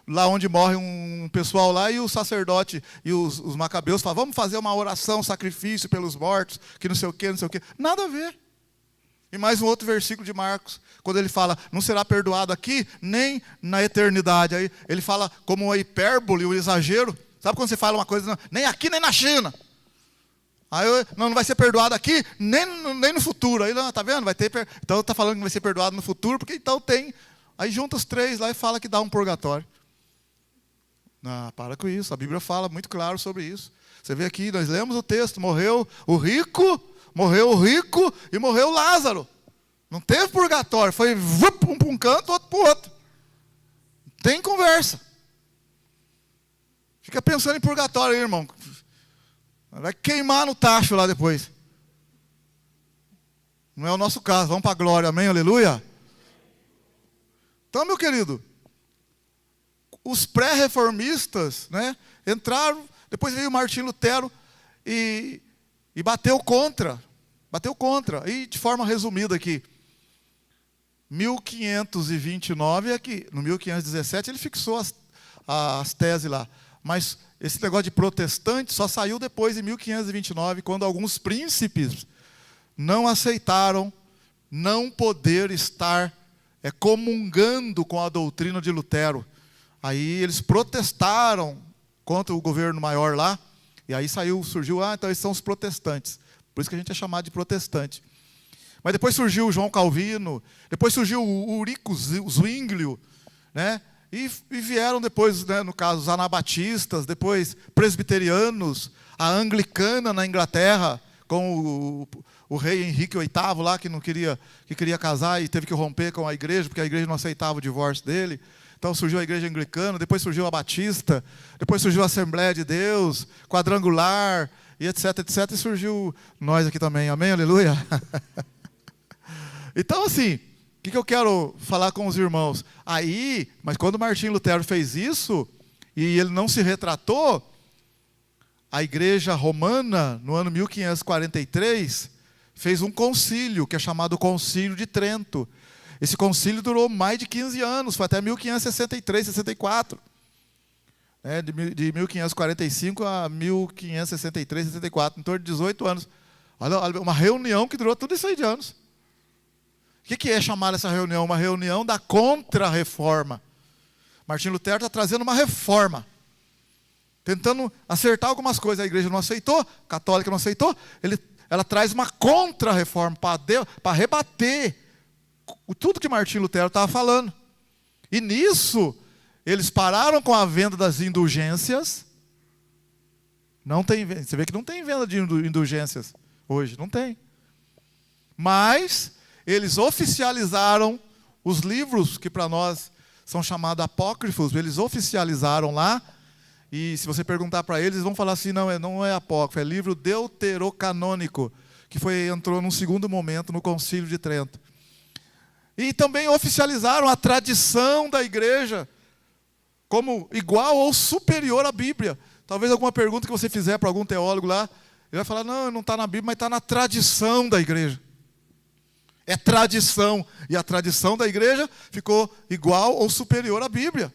Speaker 2: lá onde morre um pessoal lá, e o sacerdote e os Macabeus falam, vamos fazer uma oração, sacrifício pelos mortos, que não sei o quê. Nada a ver. E mais um outro versículo de Marcos, quando ele fala, não será perdoado aqui, nem na eternidade. Aí ele fala como uma hipérbole, um exagero. Sabe quando você fala uma coisa, nem aqui, nem na China. Aí não vai ser perdoado aqui, nem no futuro. Aí, tá vendo? Então está falando que vai ser perdoado no futuro, porque então tem. Aí junta os três lá e fala que dá um purgatório. Para com isso, a Bíblia fala muito claro sobre isso. Você vê aqui, nós lemos o texto, morreu o rico e morreu Lázaro. Não teve purgatório, foi um para um canto, outro para o outro. Tem conversa. Fica pensando em purgatório aí, irmão. Vai queimar no tacho lá depois. Não é o nosso caso, vamos para a glória, amém, aleluia? Então, meu querido, os pré-reformistas, né, entraram, depois veio Martim Lutero e bateu contra, e de forma resumida aqui, 1529, aqui, no 1517 ele fixou as teses lá, mas esse negócio de protestante só saiu depois, em 1529, quando alguns príncipes não aceitaram não poder estar comungando com a doutrina de Lutero. Aí eles protestaram contra o governo maior lá, e aí surgiu, então eles são os protestantes. Por isso que a gente é chamado de protestante. Mas depois surgiu o João Calvino, depois surgiu o Ulrico Zwinglio, né? E vieram depois, né, no caso, os anabatistas, depois presbiterianos, a anglicana na Inglaterra, com o rei Henrique VIII lá, que queria casar e teve que romper com a igreja, porque a igreja não aceitava o divórcio dele. Então surgiu a igreja anglicana, depois surgiu a batista, depois surgiu a Assembleia de Deus, quadrangular, e etc, etc, e surgiu nós aqui também, amém, aleluia? Então assim, o que eu quero falar com os irmãos? Mas quando Martim Lutero fez isso, e ele não se retratou, a igreja romana, no ano 1543, fez um concílio, que é chamado Concílio de Trento. Esse concílio durou mais de 15 anos, foi até 1563, 64. De 1545 a 1563, 64, em torno de 18 anos. Olha, uma reunião que durou tudo isso aí de anos. O que é chamar essa reunião? Uma reunião da contra-reforma. Martim Lutero está trazendo uma reforma, tentando acertar algumas coisas. A igreja não aceitou, a católica não aceitou. Ela traz uma contra-reforma para rebater tudo que Martim Lutero estava falando. E nisso, eles pararam com a venda das indulgências. Não tem, você vê que não tem venda de indulgências hoje, não tem. Mas eles oficializaram os livros que para nós são chamados apócrifos, eles oficializaram lá. E se você perguntar para eles vão falar assim, não é apócrifo, é livro deuterocanônico, que entrou num segundo momento no Concílio de Trento. E também oficializaram a tradição da igreja como igual ou superior à Bíblia. Talvez alguma pergunta que você fizer para algum teólogo lá, ele vai falar, não está na Bíblia, mas está na tradição da igreja. É tradição, e a tradição da igreja ficou igual ou superior à Bíblia.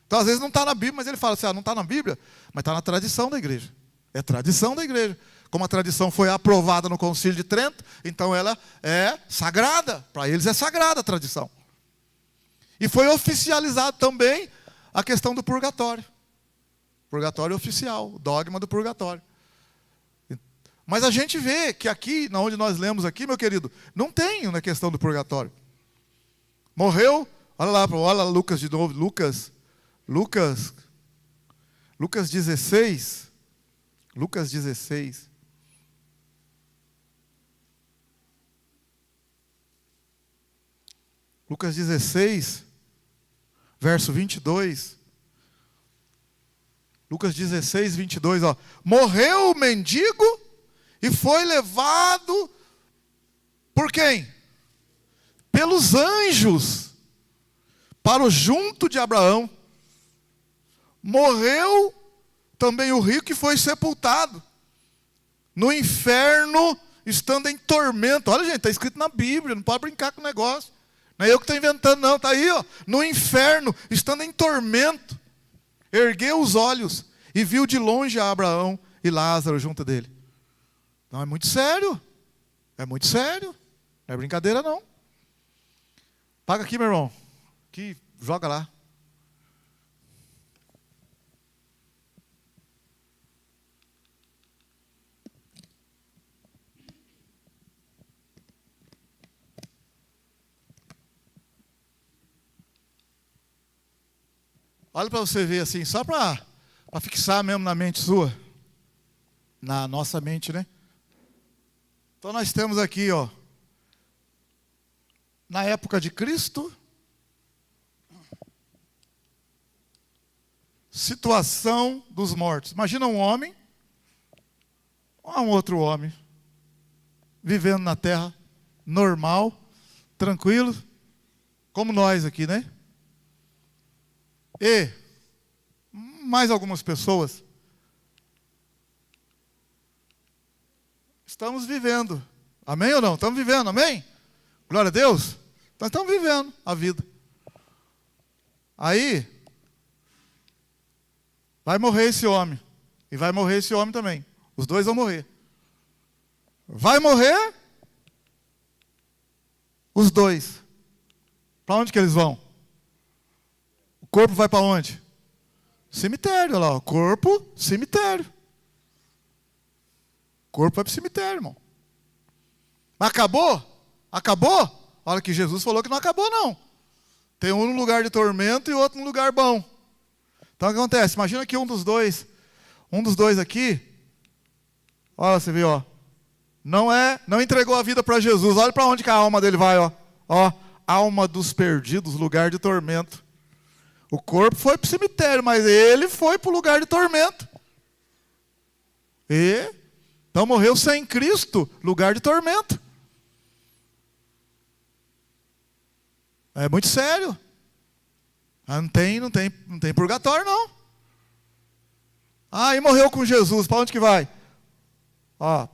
Speaker 2: Então, às vezes não está na Bíblia, mas ele fala assim, não está na Bíblia, mas está na tradição da igreja. É tradição da igreja. Como a tradição foi aprovada no Concílio de Trento, então ela é sagrada. Para eles é sagrada a tradição. E foi oficializado também a questão do purgatório. Purgatório oficial, o dogma do purgatório. Mas a gente vê que aqui, onde nós lemos aqui, meu querido, não tem na questão do purgatório. Morreu, olha Lucas de novo, Lucas 16. Lucas 16. Lucas 16, verso 22. Lucas 16, 22, ó. Morreu o mendigo e foi levado por quem? Pelos anjos para o junto de Abraão. Morreu também o rico e foi sepultado no inferno, estando em tormento. Olha, gente, está escrito na Bíblia, não pode brincar com o negócio. Não é eu que estou inventando, não. Está aí, ó, no inferno, estando em tormento. Ergueu os olhos e viu de longe a Abraão e Lázaro junto dele. Não, é muito sério. É muito sério. Não é brincadeira, não. Paga aqui, meu irmão. Aqui, joga lá. Olha para você ver assim, só para fixar mesmo na mente sua. Na nossa mente, né? Então nós temos aqui, ó. na época de Cristo, situação dos mortos. Imagina um homem, ou um outro homem, vivendo na terra, normal, tranquilo, como nós aqui, né? E mais algumas pessoas estamos vivendo. Amém ou não? Estamos vivendo, amém? Glória a Deus. Nós estamos vivendo a vida. Aí, vai morrer esse homem. E vai morrer esse homem também. Os dois vão morrer. Vai morrer os dois. Para onde que eles vão? O corpo vai para onde? Cemitério, olha lá. O corpo, cemitério. O corpo vai para o cemitério, irmão. Mas acabou? Acabou? Olha que Jesus falou que não acabou, não. Tem um no lugar de tormento e outro no lugar bom. Então o que acontece? Imagina que um dos dois aqui, olha, você viu, ó, não entregou a vida para Jesus. Olha para onde que a alma dele vai, ó. Ó, alma dos perdidos, lugar de tormento. O corpo foi para o cemitério, mas ele foi para o lugar de tormento. Então morreu sem Cristo, lugar de tormento. É muito sério. Não tem purgatório, não. E morreu com Jesus, para onde que vai? Ó,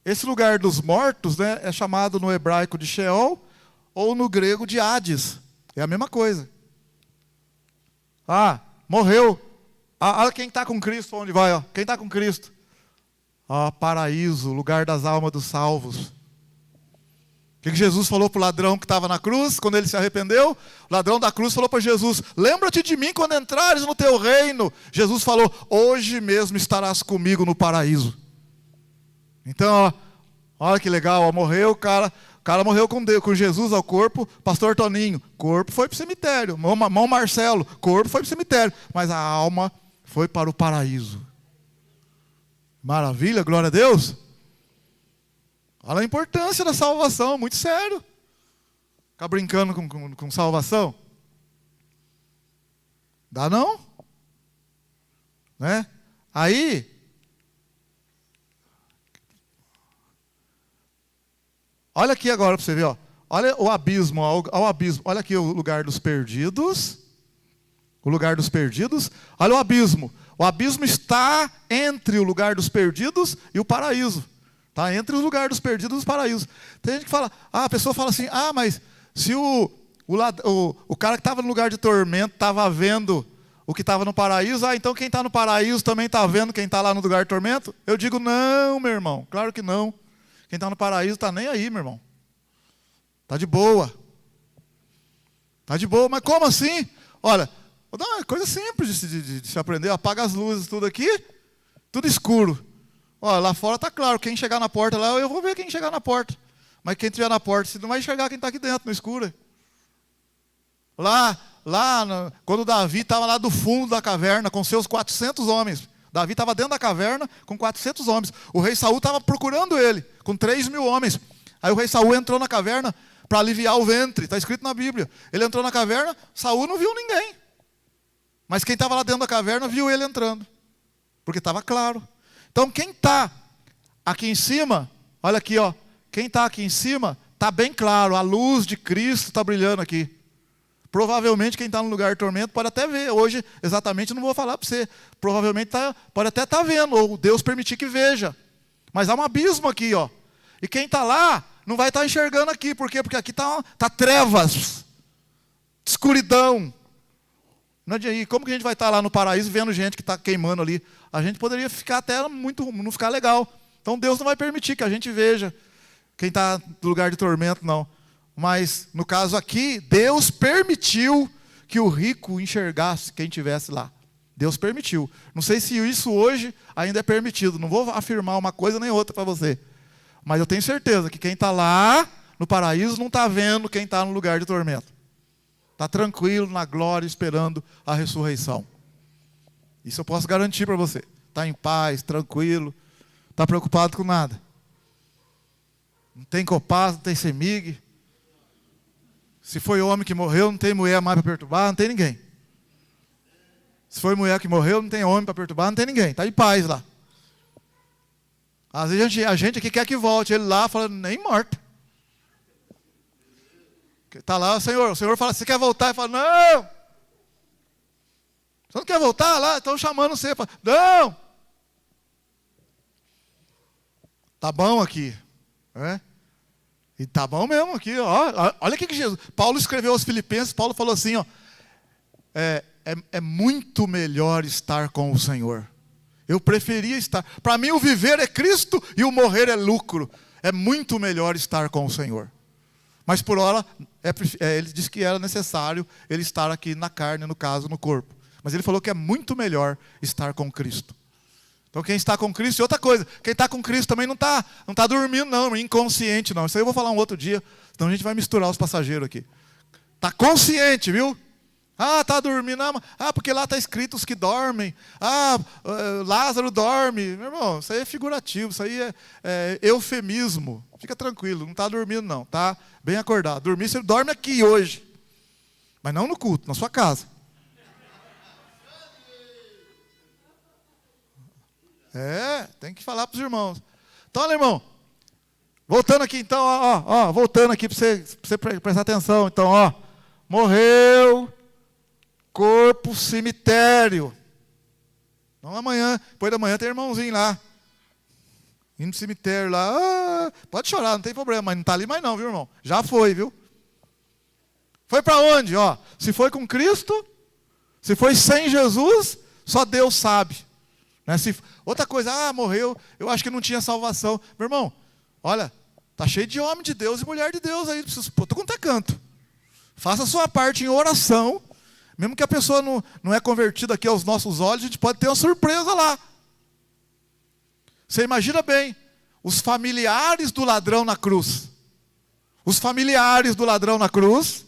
Speaker 2: esse lugar dos mortos, né, é chamado no hebraico de Sheol, ou no grego de Hades. É a mesma coisa. Morreu. Olha quem está com Cristo, onde vai? Ó. Quem está com Cristo? Paraíso, lugar das almas dos salvos. O que Jesus falou para o ladrão que estava na cruz, quando ele se arrependeu? O ladrão da cruz falou para Jesus: lembra-te de mim quando entrares no teu reino. Jesus falou: hoje mesmo estarás comigo no paraíso. Então, olha que legal, morreu o cara morreu com Jesus ao corpo. Pastor Toninho, corpo foi para o cemitério. Mão Marcelo, corpo foi para o cemitério. Mas a alma foi para o paraíso. Maravilha, glória a Deus. Olha a importância da salvação, muito sério. Ficar brincando com salvação? Dá não? Né? Aí, olha aqui agora para você ver, ó. Olha o abismo, ao abismo. Olha aqui o lugar dos perdidos. O lugar dos perdidos. Olha o abismo. O abismo está entre o lugar dos perdidos e o paraíso. Está entre o lugar dos perdidos e os paraísos. Tem gente que fala, a pessoa fala assim, mas se o cara que estava no lugar de tormento estava vendo o que estava no paraíso, então quem está no paraíso também está vendo quem está lá no lugar de tormento? Eu digo, não, meu irmão, claro que não. Quem está no paraíso está nem aí, meu irmão. Está de boa. Está de boa, mas como assim? Olha, vou dar uma coisa simples de se aprender. Apaga as luzes, tudo aqui, tudo escuro. Olha, lá fora está claro, quem chegar na porta lá, eu vou ver quem chegar na porta. Mas quem estiver na porta, você não vai enxergar quem está aqui dentro, no escuro. Quando Davi estava lá do fundo da caverna, com seus 400 homens. Davi estava dentro da caverna, com 400 homens. O rei Saul estava procurando ele, com 3.000 homens. Aí o rei Saul entrou na caverna para aliviar o ventre, está escrito na Bíblia. Ele entrou na caverna, Saul não viu ninguém. Mas quem estava lá dentro da caverna viu ele entrando, porque estava claro. Então quem está aqui em cima, olha aqui, ó, quem está aqui em cima, está bem claro, a luz de Cristo está brilhando aqui. Provavelmente quem está no lugar de tormento pode até ver. Hoje, exatamente, não vou falar para você. Provavelmente pode até estar vendo, ou Deus permitir que veja. Mas há um abismo aqui, ó. E quem está lá não vai estar enxergando aqui. Por quê? Porque aqui está trevas, escuridão. E como que a gente vai estar lá no paraíso vendo gente que está queimando ali? A gente poderia ficar até não ficar legal. Então Deus não vai permitir que a gente veja quem está no lugar de tormento, não. Mas, no caso aqui, Deus permitiu que o rico enxergasse quem estivesse lá. Deus permitiu. Não sei se isso hoje ainda é permitido. Não vou afirmar uma coisa nem outra para você. Mas eu tenho certeza que quem está lá no paraíso não está vendo quem está no lugar de tormento. Está tranquilo, na glória, esperando a ressurreição. Isso eu posso garantir para você. Está em paz, tranquilo. Está preocupado com nada. Não tem Copaz, não tem CEMIG. Se foi homem que morreu, não tem mulher mais para perturbar, não tem ninguém. Se foi mulher que morreu, não tem homem para perturbar, não tem ninguém. Está em paz lá. Às vezes a gente aqui quer que volte. Ele lá fala, nem morta. Está lá o Senhor fala, você quer voltar? Ele fala, não. Você não quer voltar lá? Estão chamando você. Fala, não. Tá bom aqui. É? E tá bom mesmo aqui. Ó. Olha o que Jesus... Paulo escreveu aos Filipenses. Paulo falou assim, ó. É muito melhor estar com o Senhor. Eu preferia estar. Para mim o viver é Cristo e o morrer é lucro. É muito melhor estar com o Senhor. Mas por hora, ele disse que era necessário ele estar aqui na carne, no caso, no corpo. Mas ele falou que é muito melhor estar com Cristo. Então quem está com Cristo, e outra coisa, quem está com Cristo também não está dormindo não, inconsciente não. Isso aí eu vou falar um outro dia, senão a gente vai misturar os passageiros aqui. Está consciente, viu? Ah, está dormindo. Ah, porque lá está escrito os que dormem. Ah, Lázaro dorme. Meu irmão, isso aí é figurativo, isso aí é eufemismo. Fica tranquilo, não está dormindo não, está bem acordado. Dormir, você dorme aqui hoje. Mas não no culto, na sua casa. Tem que falar para os irmãos. Então, olha, irmão. Voltando aqui, então, voltando aqui para você prestar atenção. Então, morreu, corpo, cemitério. Não amanhã, depois da manhã tem irmãozinho lá. Indo no cemitério lá. Pode chorar, não tem problema, mas não está ali mais não, viu, irmão? Já foi, viu? Foi para onde? Se foi com Cristo, se foi sem Jesus, só Deus sabe. Outra coisa, morreu, eu acho que não tinha salvação. Meu irmão, olha, está cheio de homem de Deus e mulher de Deus aí. Estou com até canto. Faça a sua parte em oração. Mesmo que a pessoa não é convertida aqui aos nossos olhos, a gente pode ter uma surpresa lá. Você imagina bem, os familiares do ladrão na cruz. Os familiares do ladrão na cruz,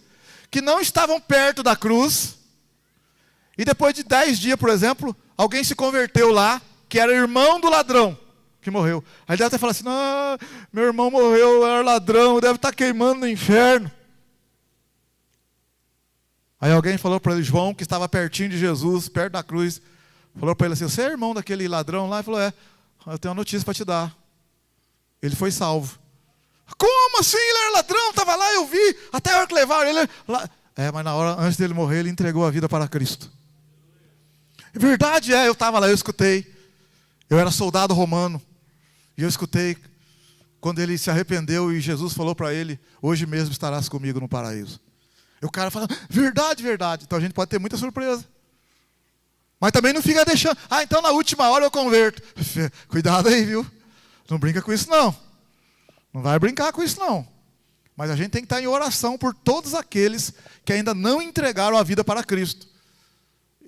Speaker 2: que não estavam perto da cruz. E depois de 10 dias, por exemplo, alguém se converteu lá, que era irmão do ladrão que morreu. Aí ele deve até falar assim, não, meu irmão morreu, era ladrão, deve estar queimando no inferno. Aí alguém falou para ele, João, que estava pertinho de Jesus, perto da cruz, falou para ele assim, você é irmão daquele ladrão lá? Ele falou, eu tenho uma notícia para te dar. Ele foi salvo. Como assim? Ele era ladrão, estava lá, eu vi, até a hora que levaram ele lá. Mas na hora, antes dele morrer, ele entregou a vida para Cristo. É verdade, eu estava lá, eu escutei. Eu era soldado romano. E eu escutei quando ele se arrependeu e Jesus falou para ele, hoje mesmo estarás comigo no paraíso. E o cara fala, verdade, verdade. Então a gente pode ter muita surpresa. Mas também não fica deixando, então na última hora eu converto. Cuidado aí, viu? Não brinca com isso não. Não vai brincar com isso não. Mas a gente tem que estar em oração por todos aqueles que ainda não entregaram a vida para Cristo.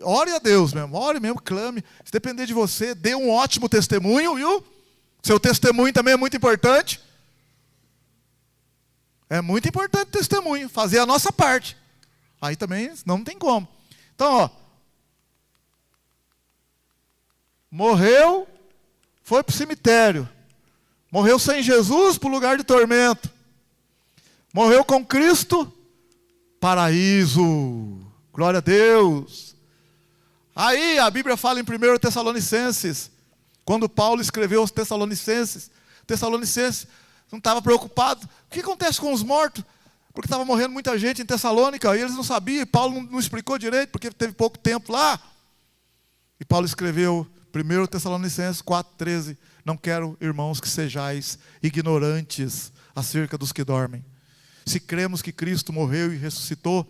Speaker 2: Ore a Deus mesmo, ore mesmo, clame. Se depender de você, dê um ótimo testemunho, viu? Seu testemunho também é muito importante. É muito importante o testemunho, fazer a nossa parte. Aí também não tem como. Então, morreu, foi para o cemitério. Morreu sem Jesus para o lugar de tormento. Morreu com Cristo, paraíso. Glória a Deus. Aí a Bíblia fala em 1 Tessalonicenses, quando Paulo escreveu aos Tessalonicenses não estava preocupado. O que acontece com os mortos? Porque estava morrendo muita gente em Tessalônica, e eles não sabiam, e Paulo não explicou direito, porque teve pouco tempo lá. E Paulo escreveu 1 Tessalonicenses 4,13, não quero, irmãos, que sejais ignorantes acerca dos que dormem. Se cremos que Cristo morreu e ressuscitou,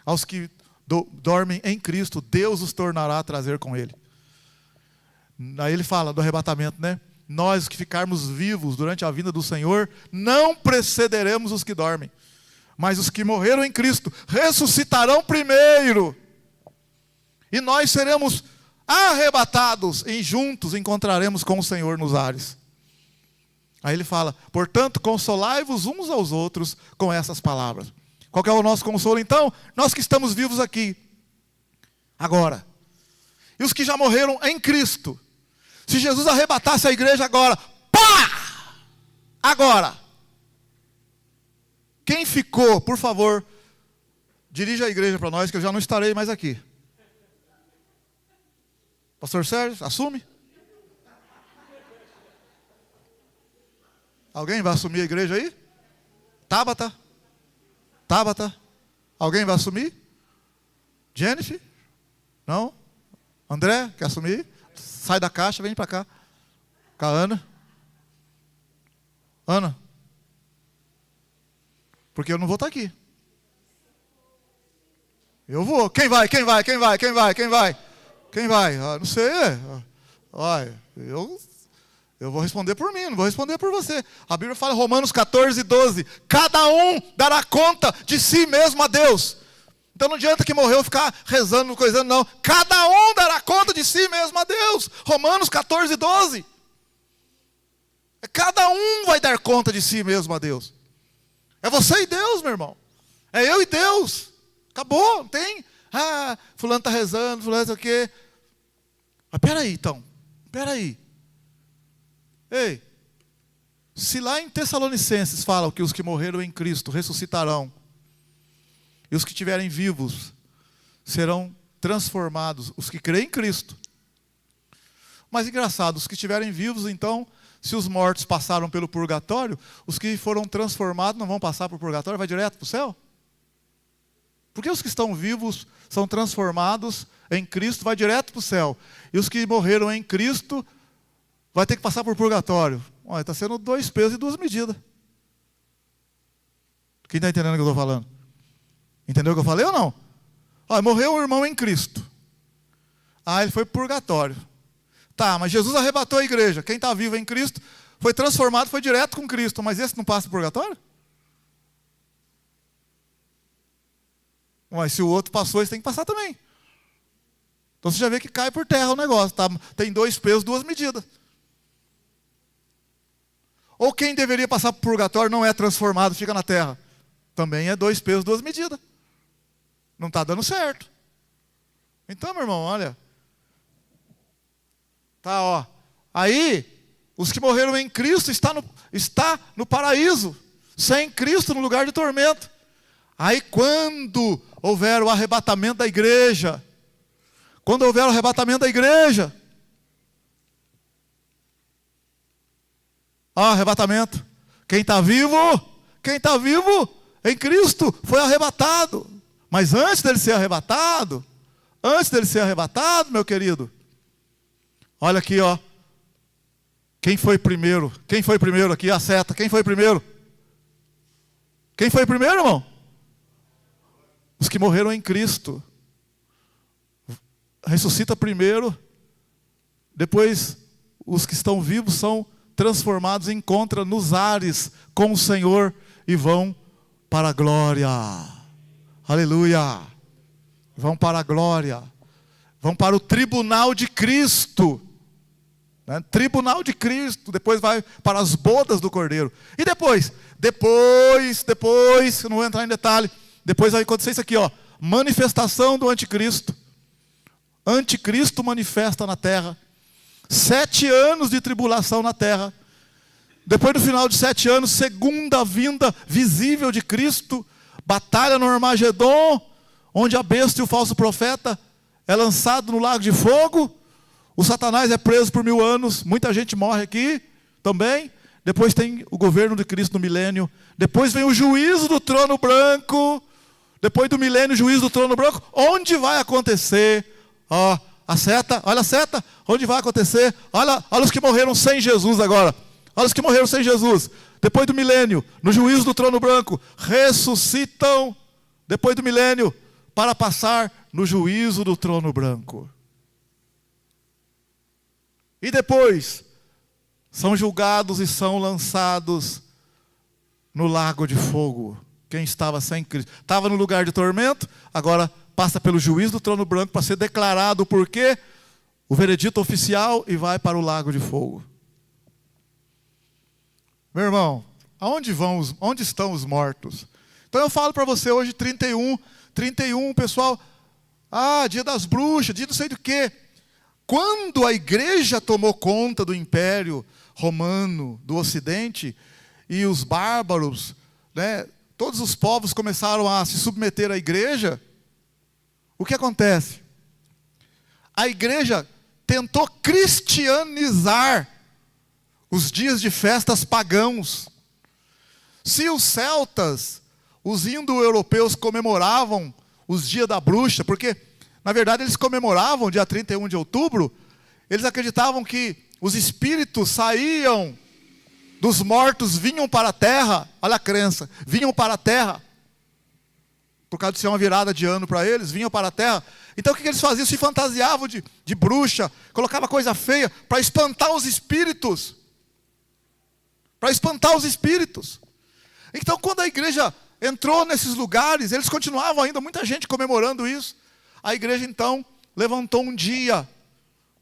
Speaker 2: aos que dormem em Cristo, Deus os tornará a trazer com Ele. Aí ele fala do arrebatamento, né? Nós que ficarmos vivos durante a vinda do Senhor, não precederemos os que dormem. Mas os que morreram em Cristo ressuscitarão primeiro. E nós seremos arrebatados e juntos encontraremos com o Senhor nos ares. Aí ele fala, portanto, consolai-vos uns aos outros com essas palavras. Qual que é o nosso consolo então? Nós que estamos vivos aqui, agora. E os que já morreram em Cristo. Se Jesus arrebatasse a igreja agora, pá! Agora. Quem ficou, por favor, dirija a igreja para nós, que eu já não estarei mais aqui. Pastor Sérgio, assume? Alguém vai assumir a igreja aí? Tabata? Alguém vai assumir? Jennifer? Não? André, quer assumir? Sai da caixa, vem para cá. Com a Ana. Ana? Porque eu não vou estar aqui. Eu vou. Quem vai? Ah, não sei. Olha, eu vou responder por mim, não vou responder por você. A Bíblia fala em Romanos 14, 12. Cada um dará conta de si mesmo a Deus. Então não adianta que morreu ficar rezando, coisando, não. Cada um dará conta de si mesmo a Deus. Romanos 14, 12. Cada um vai dar conta de si mesmo a Deus. É você e Deus, meu irmão. É eu e Deus. Acabou, não tem? Ah, fulano está rezando, fulano sei o quê. Mas peraí, então. Peraí. Ei, se lá em Tessalonicenses fala que os que morreram em Cristo ressuscitarão, e os que estiverem vivos serão transformados, os que creem em Cristo. Mas engraçado, os que estiverem vivos, então, se os mortos passaram pelo purgatório, os que foram transformados não vão passar por purgatório, vai direto para o céu? Porque os que estão vivos são transformados em Cristo, vai direto para o céu. E os que morreram em Cristo vai ter que passar por purgatório. Olha, está sendo 2 pesos e 2 medidas. Quem está entendendo o que eu estou falando? Entendeu o que eu falei ou não? Olha, morreu um irmão em Cristo. Ah, ele foi para o purgatório. Tá, mas Jesus arrebatou a igreja. Quem está vivo em Cristo foi transformado, foi direto com Cristo. Mas esse não passa por purgatório? Mas se o outro passou, esse tem que passar também. Então você já vê que cai por terra o negócio. Tá? Tem 2 pesos, 2 medidas. Ou quem deveria passar por purgatório não é transformado, fica na terra. Também é 2 pesos, 2 medidas. Não está dando certo. Então, meu irmão, olha. Tá, ó. Aí, os que morreram em Cristo está no paraíso. Sem Cristo, no lugar de tormento. Aí, quando houver o arrebatamento da igreja, arrebatamento. Quem está vivo em Cristo foi arrebatado. Mas antes dele ser arrebatado, meu querido, olha aqui, ó. Quem foi primeiro aqui? A seta. Quem foi primeiro, irmão? Os que morreram em Cristo. Ressuscita primeiro. Depois, os que estão vivos são transformados, encontram nos ares com o Senhor e vão para a glória. Aleluia. Vão para a glória. Vão para o tribunal de Cristo. Né? Tribunal de Cristo. Depois vai para as bodas do Cordeiro. E depois, eu não vou entrar em detalhe. Depois vai acontecer isso aqui, ó. Manifestação do anticristo. Anticristo manifesta na terra. 7 anos de tribulação na terra. Depois do final de 7 anos, segunda vinda visível de Cristo. Batalha no Armagedon, onde a besta e o falso profeta é lançado no lago de fogo. O Satanás é preso por 1000 anos. Muita gente morre aqui também. Depois tem o governo de Cristo no milênio. Depois vem o juízo do trono branco. Depois do milênio, o juízo do trono branco. Onde vai acontecer? Ó, a seta, olha a seta. Onde vai acontecer? Olha os que morreram sem Jesus agora. Olha os que morreram sem Jesus. Depois do milênio, no juízo do trono branco, ressuscitam depois do milênio para passar no juízo do trono branco. E depois são julgados e são lançados no lago de fogo. Quem estava sem Cristo, estava no lugar de tormento, agora passa pelo juízo do trono branco para ser declarado o porquê, o veredito oficial, e vai para o lago de fogo. Meu irmão, onde estão os mortos? Então eu falo para você hoje 31, pessoal, dia das bruxas, dia não sei do quê. Quando a igreja tomou conta do império romano, do ocidente, e os bárbaros, né, todos os povos começaram a se submeter à igreja, o que acontece? A igreja tentou cristianizar os dias de festas pagãos. Se os celtas, os indo-europeus comemoravam os dias da bruxa, porque, na verdade, eles comemoravam dia 31 de outubro, eles acreditavam que os espíritos saíam dos mortos, vinham para a terra, olha a crença, vinham para a terra, por causa de ser uma virada de ano para eles, vinham para a terra. Então o que eles faziam? Se fantasiavam de bruxa, colocava coisa feia, para espantar os espíritos. Para espantar os espíritos. Então quando a igreja entrou nesses lugares, eles continuavam ainda, muita gente comemorando isso. A igreja então levantou um dia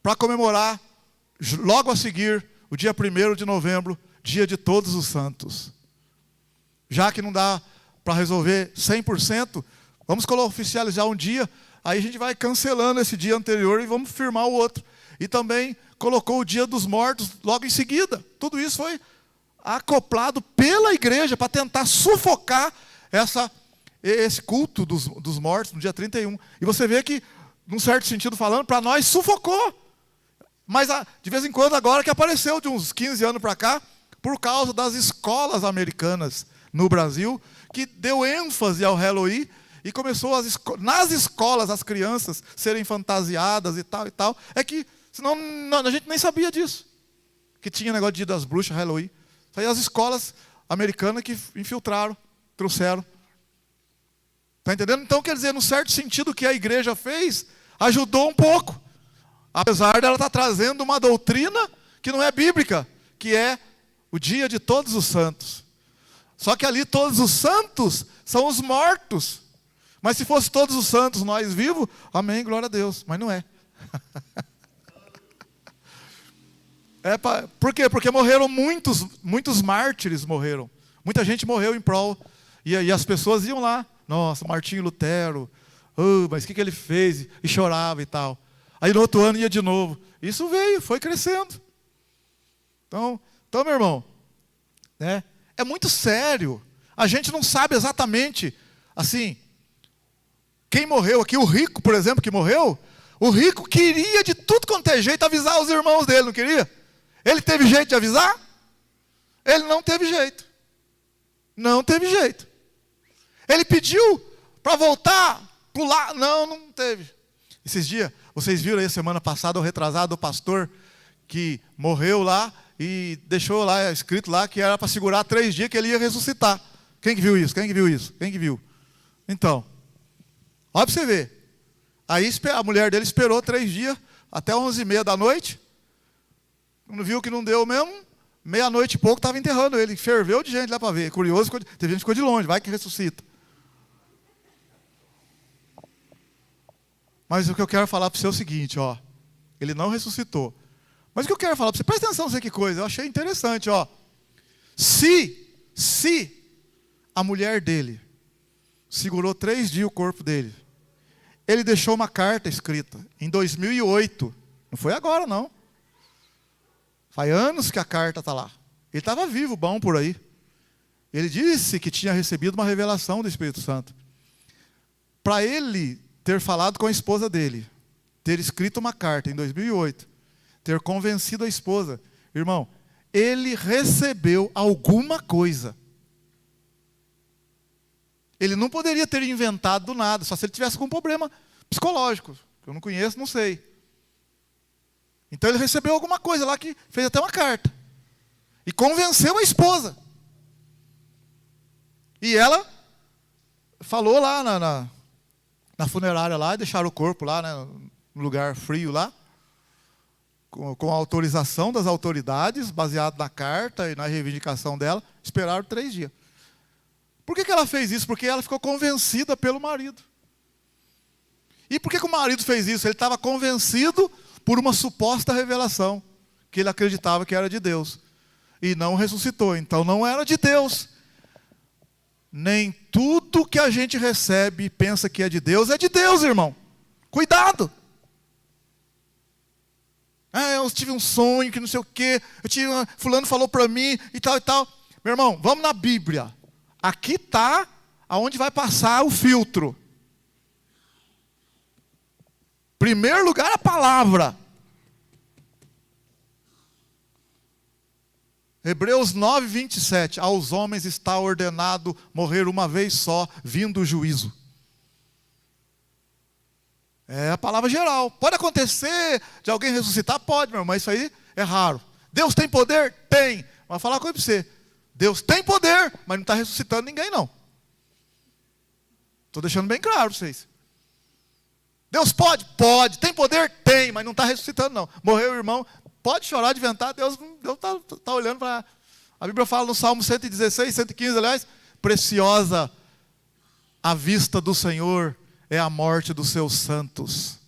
Speaker 2: para comemorar, logo a seguir, o dia 1º de novembro, dia de Todos os Santos. Já que não dá para resolver 100%, vamos oficializar um dia, aí a gente vai cancelando esse dia anterior e vamos firmar o outro. E também colocou o dia dos mortos logo em seguida. Tudo isso foi acoplado pela igreja para tentar sufocar esse culto dos mortos no dia 31. E você vê que, num certo sentido falando, para nós sufocou. Mas de vez em quando agora que apareceu de uns 15 anos para cá, por causa das escolas americanas no Brasil, que deu ênfase ao Halloween e começou nas escolas as crianças serem fantasiadas e tal. É que, senão a gente nem sabia disso. Que tinha negócio de Dia das Bruxas, Halloween. Isso aí as escolas americanas que infiltraram, trouxeram. Está entendendo? Então, quer dizer, no certo sentido, o que a igreja fez, ajudou um pouco. Apesar dela estar trazendo uma doutrina que não é bíblica, que é o dia de Todos os Santos. Só que ali todos os santos são os mortos. Mas se fosse todos os santos nós vivos, amém, glória a Deus. Mas não é. Por quê? Porque morreram muitos mártires morreram. Muita gente morreu em prol. E as pessoas iam lá. Nossa, Martinho Lutero. Mas o que ele fez? E chorava e tal. Aí no outro ano ia de novo. Isso foi crescendo. Então meu irmão, né? É muito sério. A gente não sabe exatamente, assim, quem morreu aqui. O rico, por exemplo, que morreu, o rico queria de tudo quanto é jeito avisar os irmãos dele, não queria? Ele teve jeito de avisar? Ele não teve jeito. Não teve jeito. Ele pediu para voltar, pular, não teve. Esses dias, vocês viram aí semana passada, o retrasado, o pastor que morreu lá, e deixou lá, escrito lá, que era para segurar 3 dias que ele ia ressuscitar. Quem que viu isso? Quem que viu isso? Quem que viu? Então, olha para você ver. Aí a mulher dele esperou 3 dias, até 11h30 da noite. Quando viu que não deu mesmo, meia-noite e pouco estava enterrando ele. Ferveu de gente lá para ver. Curioso, teve gente que ficou de longe, vai que ressuscita. Mas o que eu quero falar para você é o seguinte, ó. Ele não ressuscitou. Mas o que eu quero falar para você, presta atenção, não sei que coisa, eu achei interessante, ó. Se a mulher dele segurou 3 dias o corpo dele, ele deixou uma carta escrita em 2008, não foi agora não. Faz anos que a carta está lá. Ele estava vivo, bom por aí. Ele disse que tinha recebido uma revelação do Espírito Santo. Para ele ter falado com a esposa dele, ter escrito uma carta em 2008, ter convencido a esposa, irmão, ele recebeu alguma coisa. Ele não poderia ter inventado do nada, só se ele tivesse algum problema psicológico, que eu não conheço, não sei. Então ele recebeu alguma coisa lá que fez até uma carta. E convenceu a esposa. E ela falou lá na funerária lá, e deixaram o corpo lá, né, no lugar frio lá, com a autorização das autoridades, baseado na carta e na reivindicação dela, esperaram 3 dias. Por que ela fez isso? Porque ela ficou convencida pelo marido. E por que o marido fez isso? Ele estava convencido por uma suposta revelação, que ele acreditava que era de Deus. E não ressuscitou, então não era de Deus. Nem tudo que a gente recebe e pensa que é de Deus, irmão. Cuidado! Eu tive um sonho que não sei o quê, fulano falou para mim e tal e tal. Meu irmão, vamos na Bíblia. Aqui está aonde vai passar o filtro. Primeiro lugar, a palavra. Hebreus 9, 27. Aos homens está ordenado morrer uma vez só, vindo o juízo. É a palavra geral. Pode acontecer de alguém ressuscitar? Pode, meu irmão, mas isso aí é raro. Deus tem poder? Tem. Mas falar uma coisa para você. Deus tem poder, mas não está ressuscitando ninguém, não. Estou deixando bem claro para vocês. Deus pode? Pode. Tem poder? Tem, mas não está ressuscitando, não. Morreu o irmão, pode chorar de inventar, Deus está olhando para... A Bíblia fala no Salmo 116, 115, aliás, preciosa a vista do Senhor é a morte dos seus santos.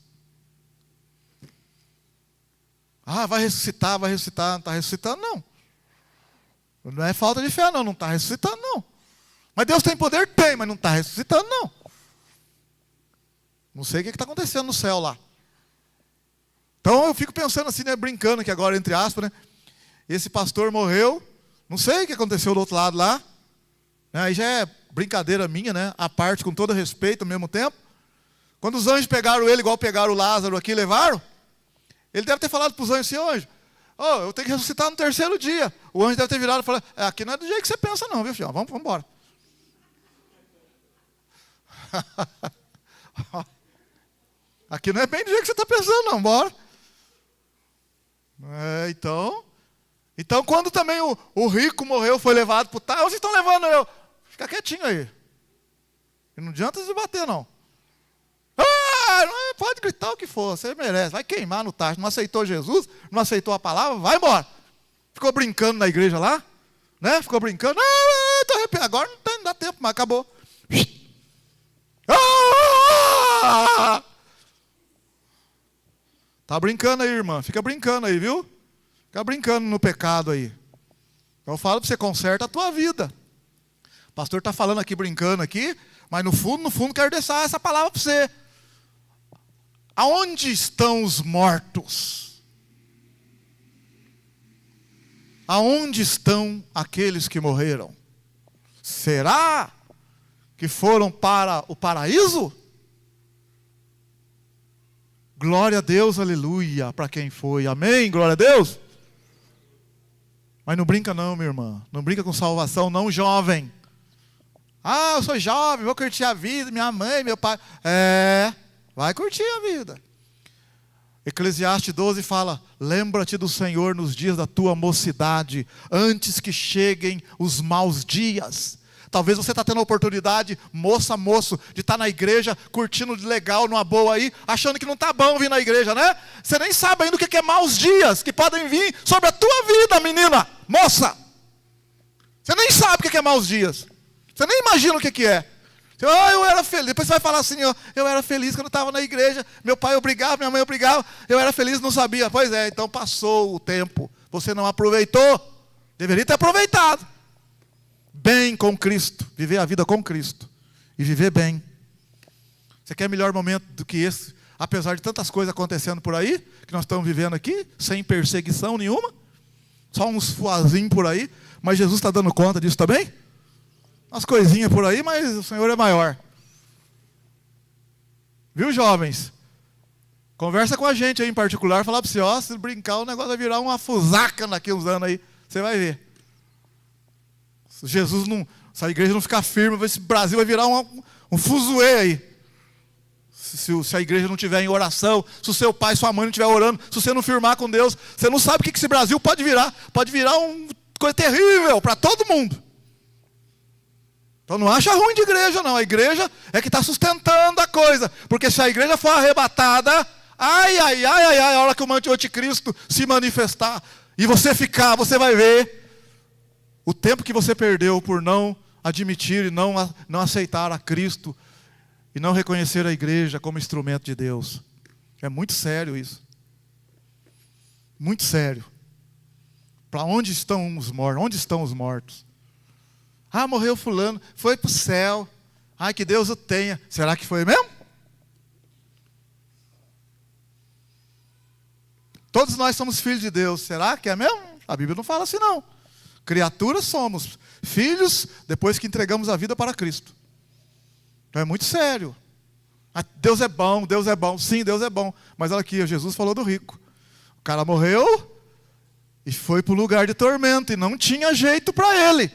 Speaker 2: Ah, vai ressuscitar, não está ressuscitando, não. Não é falta de fé, não está ressuscitando, não. Mas Deus tem poder? Tem, mas não está ressuscitando, não. Não sei o que está acontecendo no céu lá. Então eu fico pensando assim, né, brincando aqui agora, entre aspas, né? Esse pastor morreu, não sei o que aconteceu do outro lado lá. Aí já é brincadeira minha, né? A parte com todo respeito ao mesmo tempo. Quando os anjos pegaram ele, igual pegaram o Lázaro aqui e levaram, ele deve ter falado para os anjos assim, anjo, eu tenho que ressuscitar no terceiro dia. O anjo deve ter virado e falado, aqui não é do jeito que você pensa não, viu, filho? Vamos embora. Aqui não é bem do jeito que você está pensando, não, bora. Então quando também o rico morreu, foi levado para o tal, vocês estão levando eu. Fica quietinho aí. E não adianta se bater, não. Pode gritar o que for, você merece. Vai queimar no tacho. Não aceitou Jesus, não aceitou a palavra, vai embora. Ficou brincando na igreja lá, né? Ficou brincando. Tô arrependido. Agora não dá tempo, mas acabou. Tá brincando aí, irmã. Fica brincando aí, viu? Fica brincando no pecado aí. Eu falo para você, conserta a tua vida. O pastor está falando aqui, brincando aqui, mas no fundo, quero deixar essa palavra para você. Aonde estão os mortos? Aonde estão aqueles que morreram? Será que foram para o paraíso? Glória a Deus, aleluia, para quem foi, amém, glória a Deus. Mas não brinca não, minha irmã, não brinca com salvação não, jovem. Eu sou jovem, vou curtir a vida, minha mãe, meu pai. Vai curtir a vida. Eclesiastes 12 fala, lembra-te do Senhor nos dias da tua mocidade, antes que cheguem os maus dias. Talvez você está tendo a oportunidade, moça, moço, de estar na igreja, curtindo de legal, numa boa aí, achando que não está bom vir na igreja, né? Você nem sabe ainda o que é maus dias, que podem vir sobre a tua vida, menina, moça. Você nem sabe o que é maus dias. Você nem imagina o que é. Eu era feliz. Depois você vai falar assim, eu era feliz quando eu estava na igreja, meu pai obrigava, minha mãe obrigava, eu era feliz, não sabia. Pois é, então passou o tempo, você não aproveitou, deveria ter aproveitado. Bem com Cristo, viver a vida com Cristo e viver bem. Você quer melhor momento do que esse? Apesar de tantas coisas acontecendo por aí, que nós estamos vivendo aqui, sem perseguição nenhuma, só uns fuazinhos por aí, mas Jesus está dando conta disso também? Umas coisinhas por aí, mas o Senhor é maior. Viu, jovens? Conversa com a gente aí em particular, falar para você, se brincar o negócio vai virar uma fusaca daqui uns anos aí, você vai ver. Se a igreja não ficar firme, esse Brasil vai virar um fuzuê aí. Se a igreja não estiver em oração, se o seu pai e sua mãe não estiver orando, se você não firmar com Deus, você não sabe o que esse Brasil pode virar. Pode virar uma coisa terrível para todo mundo. Então não acha ruim de igreja não, a igreja é que está sustentando a coisa. Porque se a igreja for arrebatada, a hora que o anticristo se manifestar, e você ficar, você vai ver o tempo que você perdeu por não admitir e não aceitar a Cristo e não reconhecer a igreja como instrumento de Deus. É muito sério isso. Muito sério. Para onde estão os mortos? Onde estão os mortos? Morreu fulano, foi para o céu. Que Deus o tenha. Será que foi mesmo? Todos nós somos filhos de Deus. Será que é mesmo? A Bíblia não fala assim não. Criaturas somos, filhos depois que entregamos a vida para Cristo. Então é muito sério. Deus é bom, Deus é bom. Sim, Deus é bom. Mas olha aqui, Jesus falou do rico. O cara morreu e foi para o lugar de tormento e não tinha jeito para ele.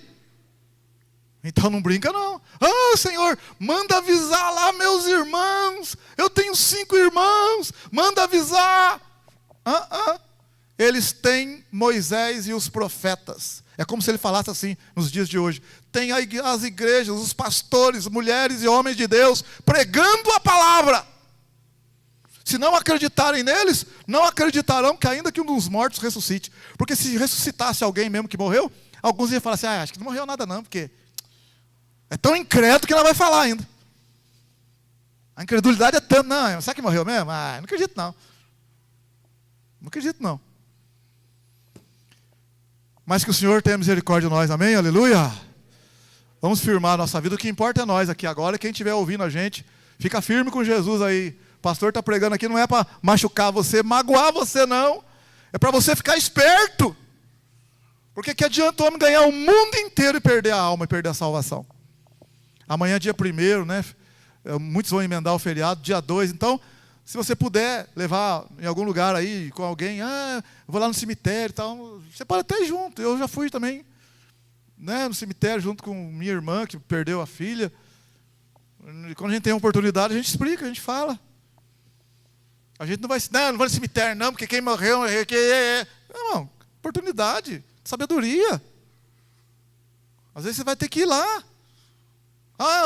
Speaker 2: Então não brinca não. Ah, Senhor, manda avisar lá meus irmãos. Eu tenho 5 irmãos. Manda avisar. Eles têm Moisés e os profetas. É como se ele falasse assim nos dias de hoje. Tem as igrejas, os pastores, mulheres e homens de Deus pregando a palavra. Se não acreditarem neles, não acreditarão que ainda que um dos mortos ressuscite. Porque se ressuscitasse alguém mesmo que morreu, alguns iam falar assim, acho que não morreu nada não, porque é tão incrédulo que ela vai falar ainda. A incredulidade é tanto, não, será que morreu mesmo? Não acredito não. Não acredito não. Mas que o Senhor tenha misericórdia de nós, amém? Aleluia! Vamos firmar a nossa vida, o que importa é nós aqui agora, quem estiver ouvindo a gente, fica firme com Jesus aí. O pastor está pregando aqui, não é para machucar você, magoar você não, é para você ficar esperto. Porque que adianta o homem ganhar o mundo inteiro e perder a alma e perder a salvação? Amanhã é dia 1º, né? Muitos vão emendar o feriado, dia 2, então, se você puder levar em algum lugar aí com alguém, vou lá no cemitério e tal, você pode até ir junto. Eu já fui também, né, no cemitério junto com minha irmã que perdeu a filha. E quando a gente tem uma oportunidade, a gente explica, a gente fala. A gente não vai no cemitério não, porque quem morreu... Não, oportunidade, sabedoria. Às vezes você vai ter que ir lá.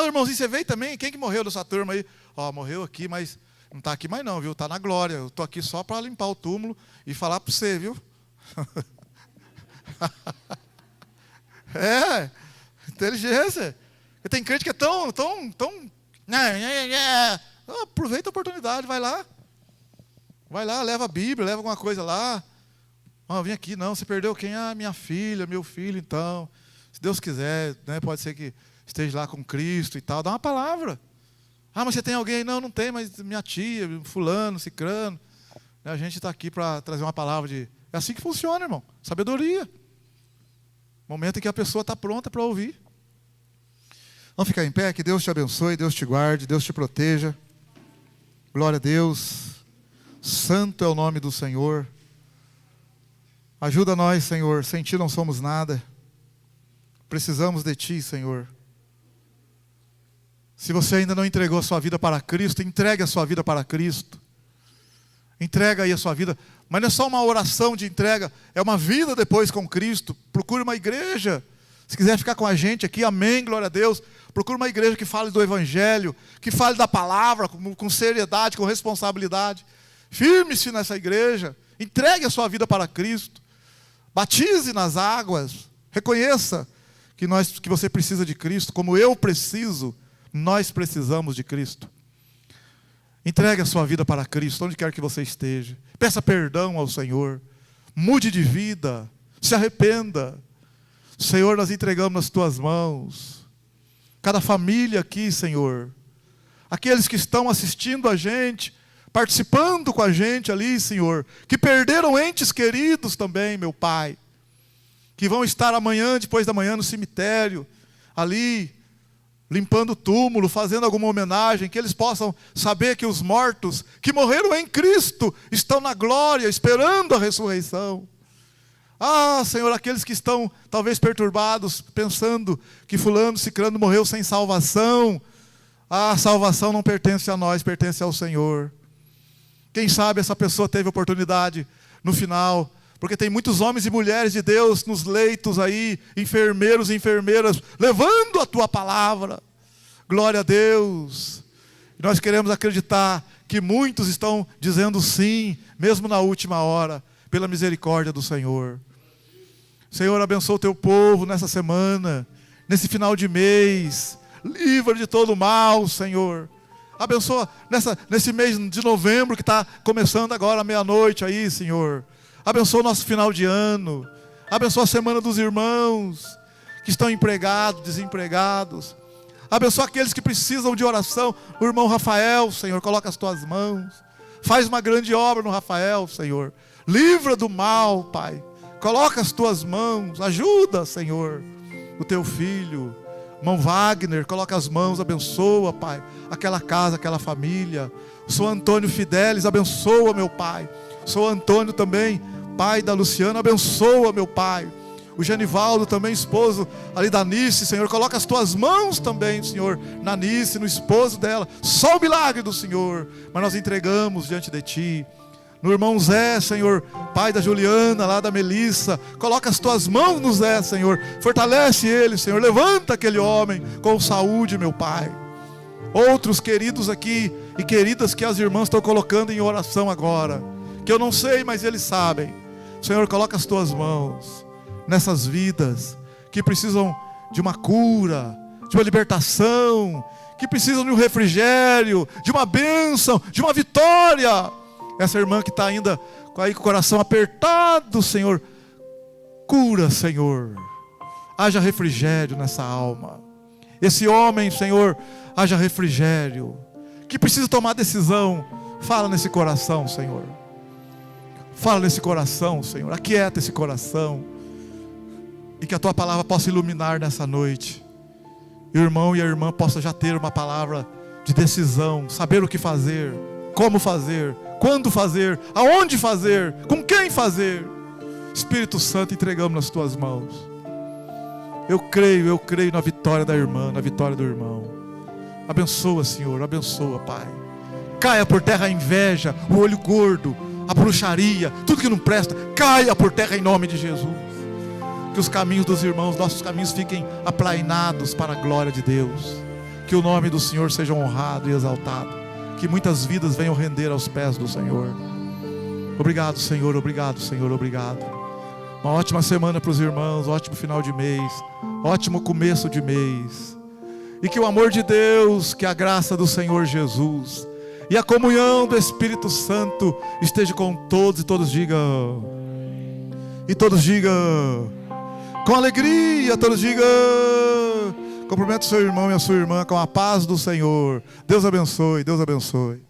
Speaker 2: Irmãozinho, você veio também? Quem que morreu da sua turma aí? Morreu aqui, mas não está aqui mais não, viu? Está na glória. Eu estou aqui só para limpar o túmulo e falar para você, viu? Inteligência. Tem crente que é tão... Aproveita a oportunidade, vai lá. Vai lá, leva a Bíblia, leva alguma coisa lá. Vem aqui, não, você perdeu quem? Minha filha, meu filho, então. Se Deus quiser, né, pode ser que esteja lá com Cristo e tal. Dá uma palavra. Mas você tem alguém? Não tem, mas minha tia, fulano, cicrano. A gente está aqui para trazer uma palavra de... É assim que funciona, irmão. Sabedoria. Momento em que a pessoa está pronta para ouvir. Vamos ficar em pé, que Deus te abençoe, Deus te guarde, Deus te proteja. Glória a Deus. Santo é o nome do Senhor. Ajuda nós, Senhor. Sem Ti não somos nada. Precisamos de Ti, Senhor. Se você ainda não entregou a sua vida para Cristo, entregue a sua vida para Cristo. Entrega aí a sua vida. Mas não é só uma oração de entrega, é uma vida depois com Cristo. Procure uma igreja. Se quiser ficar com a gente aqui, amém, glória a Deus. Procure uma igreja que fale do Evangelho, que fale da palavra com seriedade, com responsabilidade. Firme-se nessa igreja. Entregue a sua vida para Cristo. Batize nas águas. Reconheça que você precisa de Cristo, como eu preciso. Nós precisamos de Cristo. Entregue a sua vida para Cristo, onde quer que você esteja. Peça perdão ao Senhor. Mude de vida. Se arrependa. Senhor, nós entregamos nas Tuas mãos. Cada família aqui, Senhor. Aqueles que estão assistindo a gente, participando com a gente ali, Senhor. Que perderam entes queridos também, meu Pai. Que vão estar amanhã, depois da manhã, no cemitério. Ali, limpando o túmulo, fazendo alguma homenagem, que eles possam saber que os mortos que morreram em Cristo estão na glória, esperando a ressurreição. Senhor, aqueles que estão talvez perturbados, pensando que fulano, cicrano morreu sem salvação. A salvação não pertence a nós, pertence ao Senhor. Quem sabe essa pessoa teve oportunidade no final, porque tem muitos homens e mulheres de Deus nos leitos aí, enfermeiros e enfermeiras, levando a Tua palavra. Glória a Deus. E nós queremos acreditar que muitos estão dizendo sim, mesmo na última hora, pela misericórdia do Senhor. Senhor, abençoa o Teu povo nessa semana, nesse final de mês. Livra de todo mal, Senhor. Abençoa nesse mês de novembro que está começando agora à meia-noite aí, Senhor. Abençoa o nosso final de ano. Abençoa a semana dos irmãos que estão empregados, desempregados. Abençoa aqueles que precisam de oração. O irmão Rafael, Senhor, coloca as Tuas mãos. Faz uma grande obra no Rafael, Senhor. Livra do mal, Pai. Coloca as tuas mãos, ajuda, Senhor, o teu filho. Irmão Wagner, coloca as mãos, abençoa, Pai, aquela casa, aquela família. O Sr. Antônio Fidelis, abençoa, meu Pai. O Sr. Antônio também, pai da Luciana, abençoa, meu Pai. O Genivaldo também, esposo ali da Nice, Senhor, coloca as tuas mãos também, Senhor, na Nice, no esposo dela. Só o milagre do Senhor, mas nós entregamos diante de Ti. No irmão Zé, Senhor, pai da Juliana, lá da Melissa, coloca as tuas mãos no Zé, Senhor, fortalece ele, Senhor, levanta aquele homem com saúde, meu Pai. Outros queridos aqui e queridas que as irmãs estão colocando em oração agora, que eu não sei, mas eles sabem. Senhor, coloca as tuas mãos nessas vidas que precisam de uma cura, de uma libertação, que precisam de um refrigério, de uma bênção, de uma vitória. Essa irmã que está ainda aí com o coração apertado, Senhor, cura, Senhor. Haja refrigério nessa alma. Esse homem, Senhor, haja refrigério. Que precisa tomar decisão, fala nesse coração, Senhor. Fala nesse coração, Senhor. Aquieta esse coração. E que a Tua palavra possa iluminar nessa noite. E o irmão e a irmã possam já ter uma palavra de decisão, saber o que fazer, como fazer, quando fazer, aonde fazer, com quem fazer. Espírito Santo, entregamos nas Tuas mãos. Eu creio na vitória da irmã, na vitória do irmão. Abençoa, Senhor, abençoa, Pai. Caia por terra a inveja, o olho gordo, a bruxaria, tudo que não presta, caia por terra em nome de Jesus. Que os caminhos dos irmãos, nossos caminhos fiquem aplainados para a glória de Deus. Que o nome do Senhor seja honrado e exaltado. Que muitas vidas venham render aos pés do Senhor. Obrigado, Senhor, obrigado, Senhor, obrigado. Uma ótima semana para os irmãos, ótimo final de mês, ótimo começo de mês. E que o amor de Deus, que a graça do Senhor Jesus e a comunhão do Espírito Santo esteja com todos, e todos digam, com alegria, todos digam. Cumprimento o seu irmão e a sua irmã com a paz do Senhor. Deus abençoe, Deus abençoe.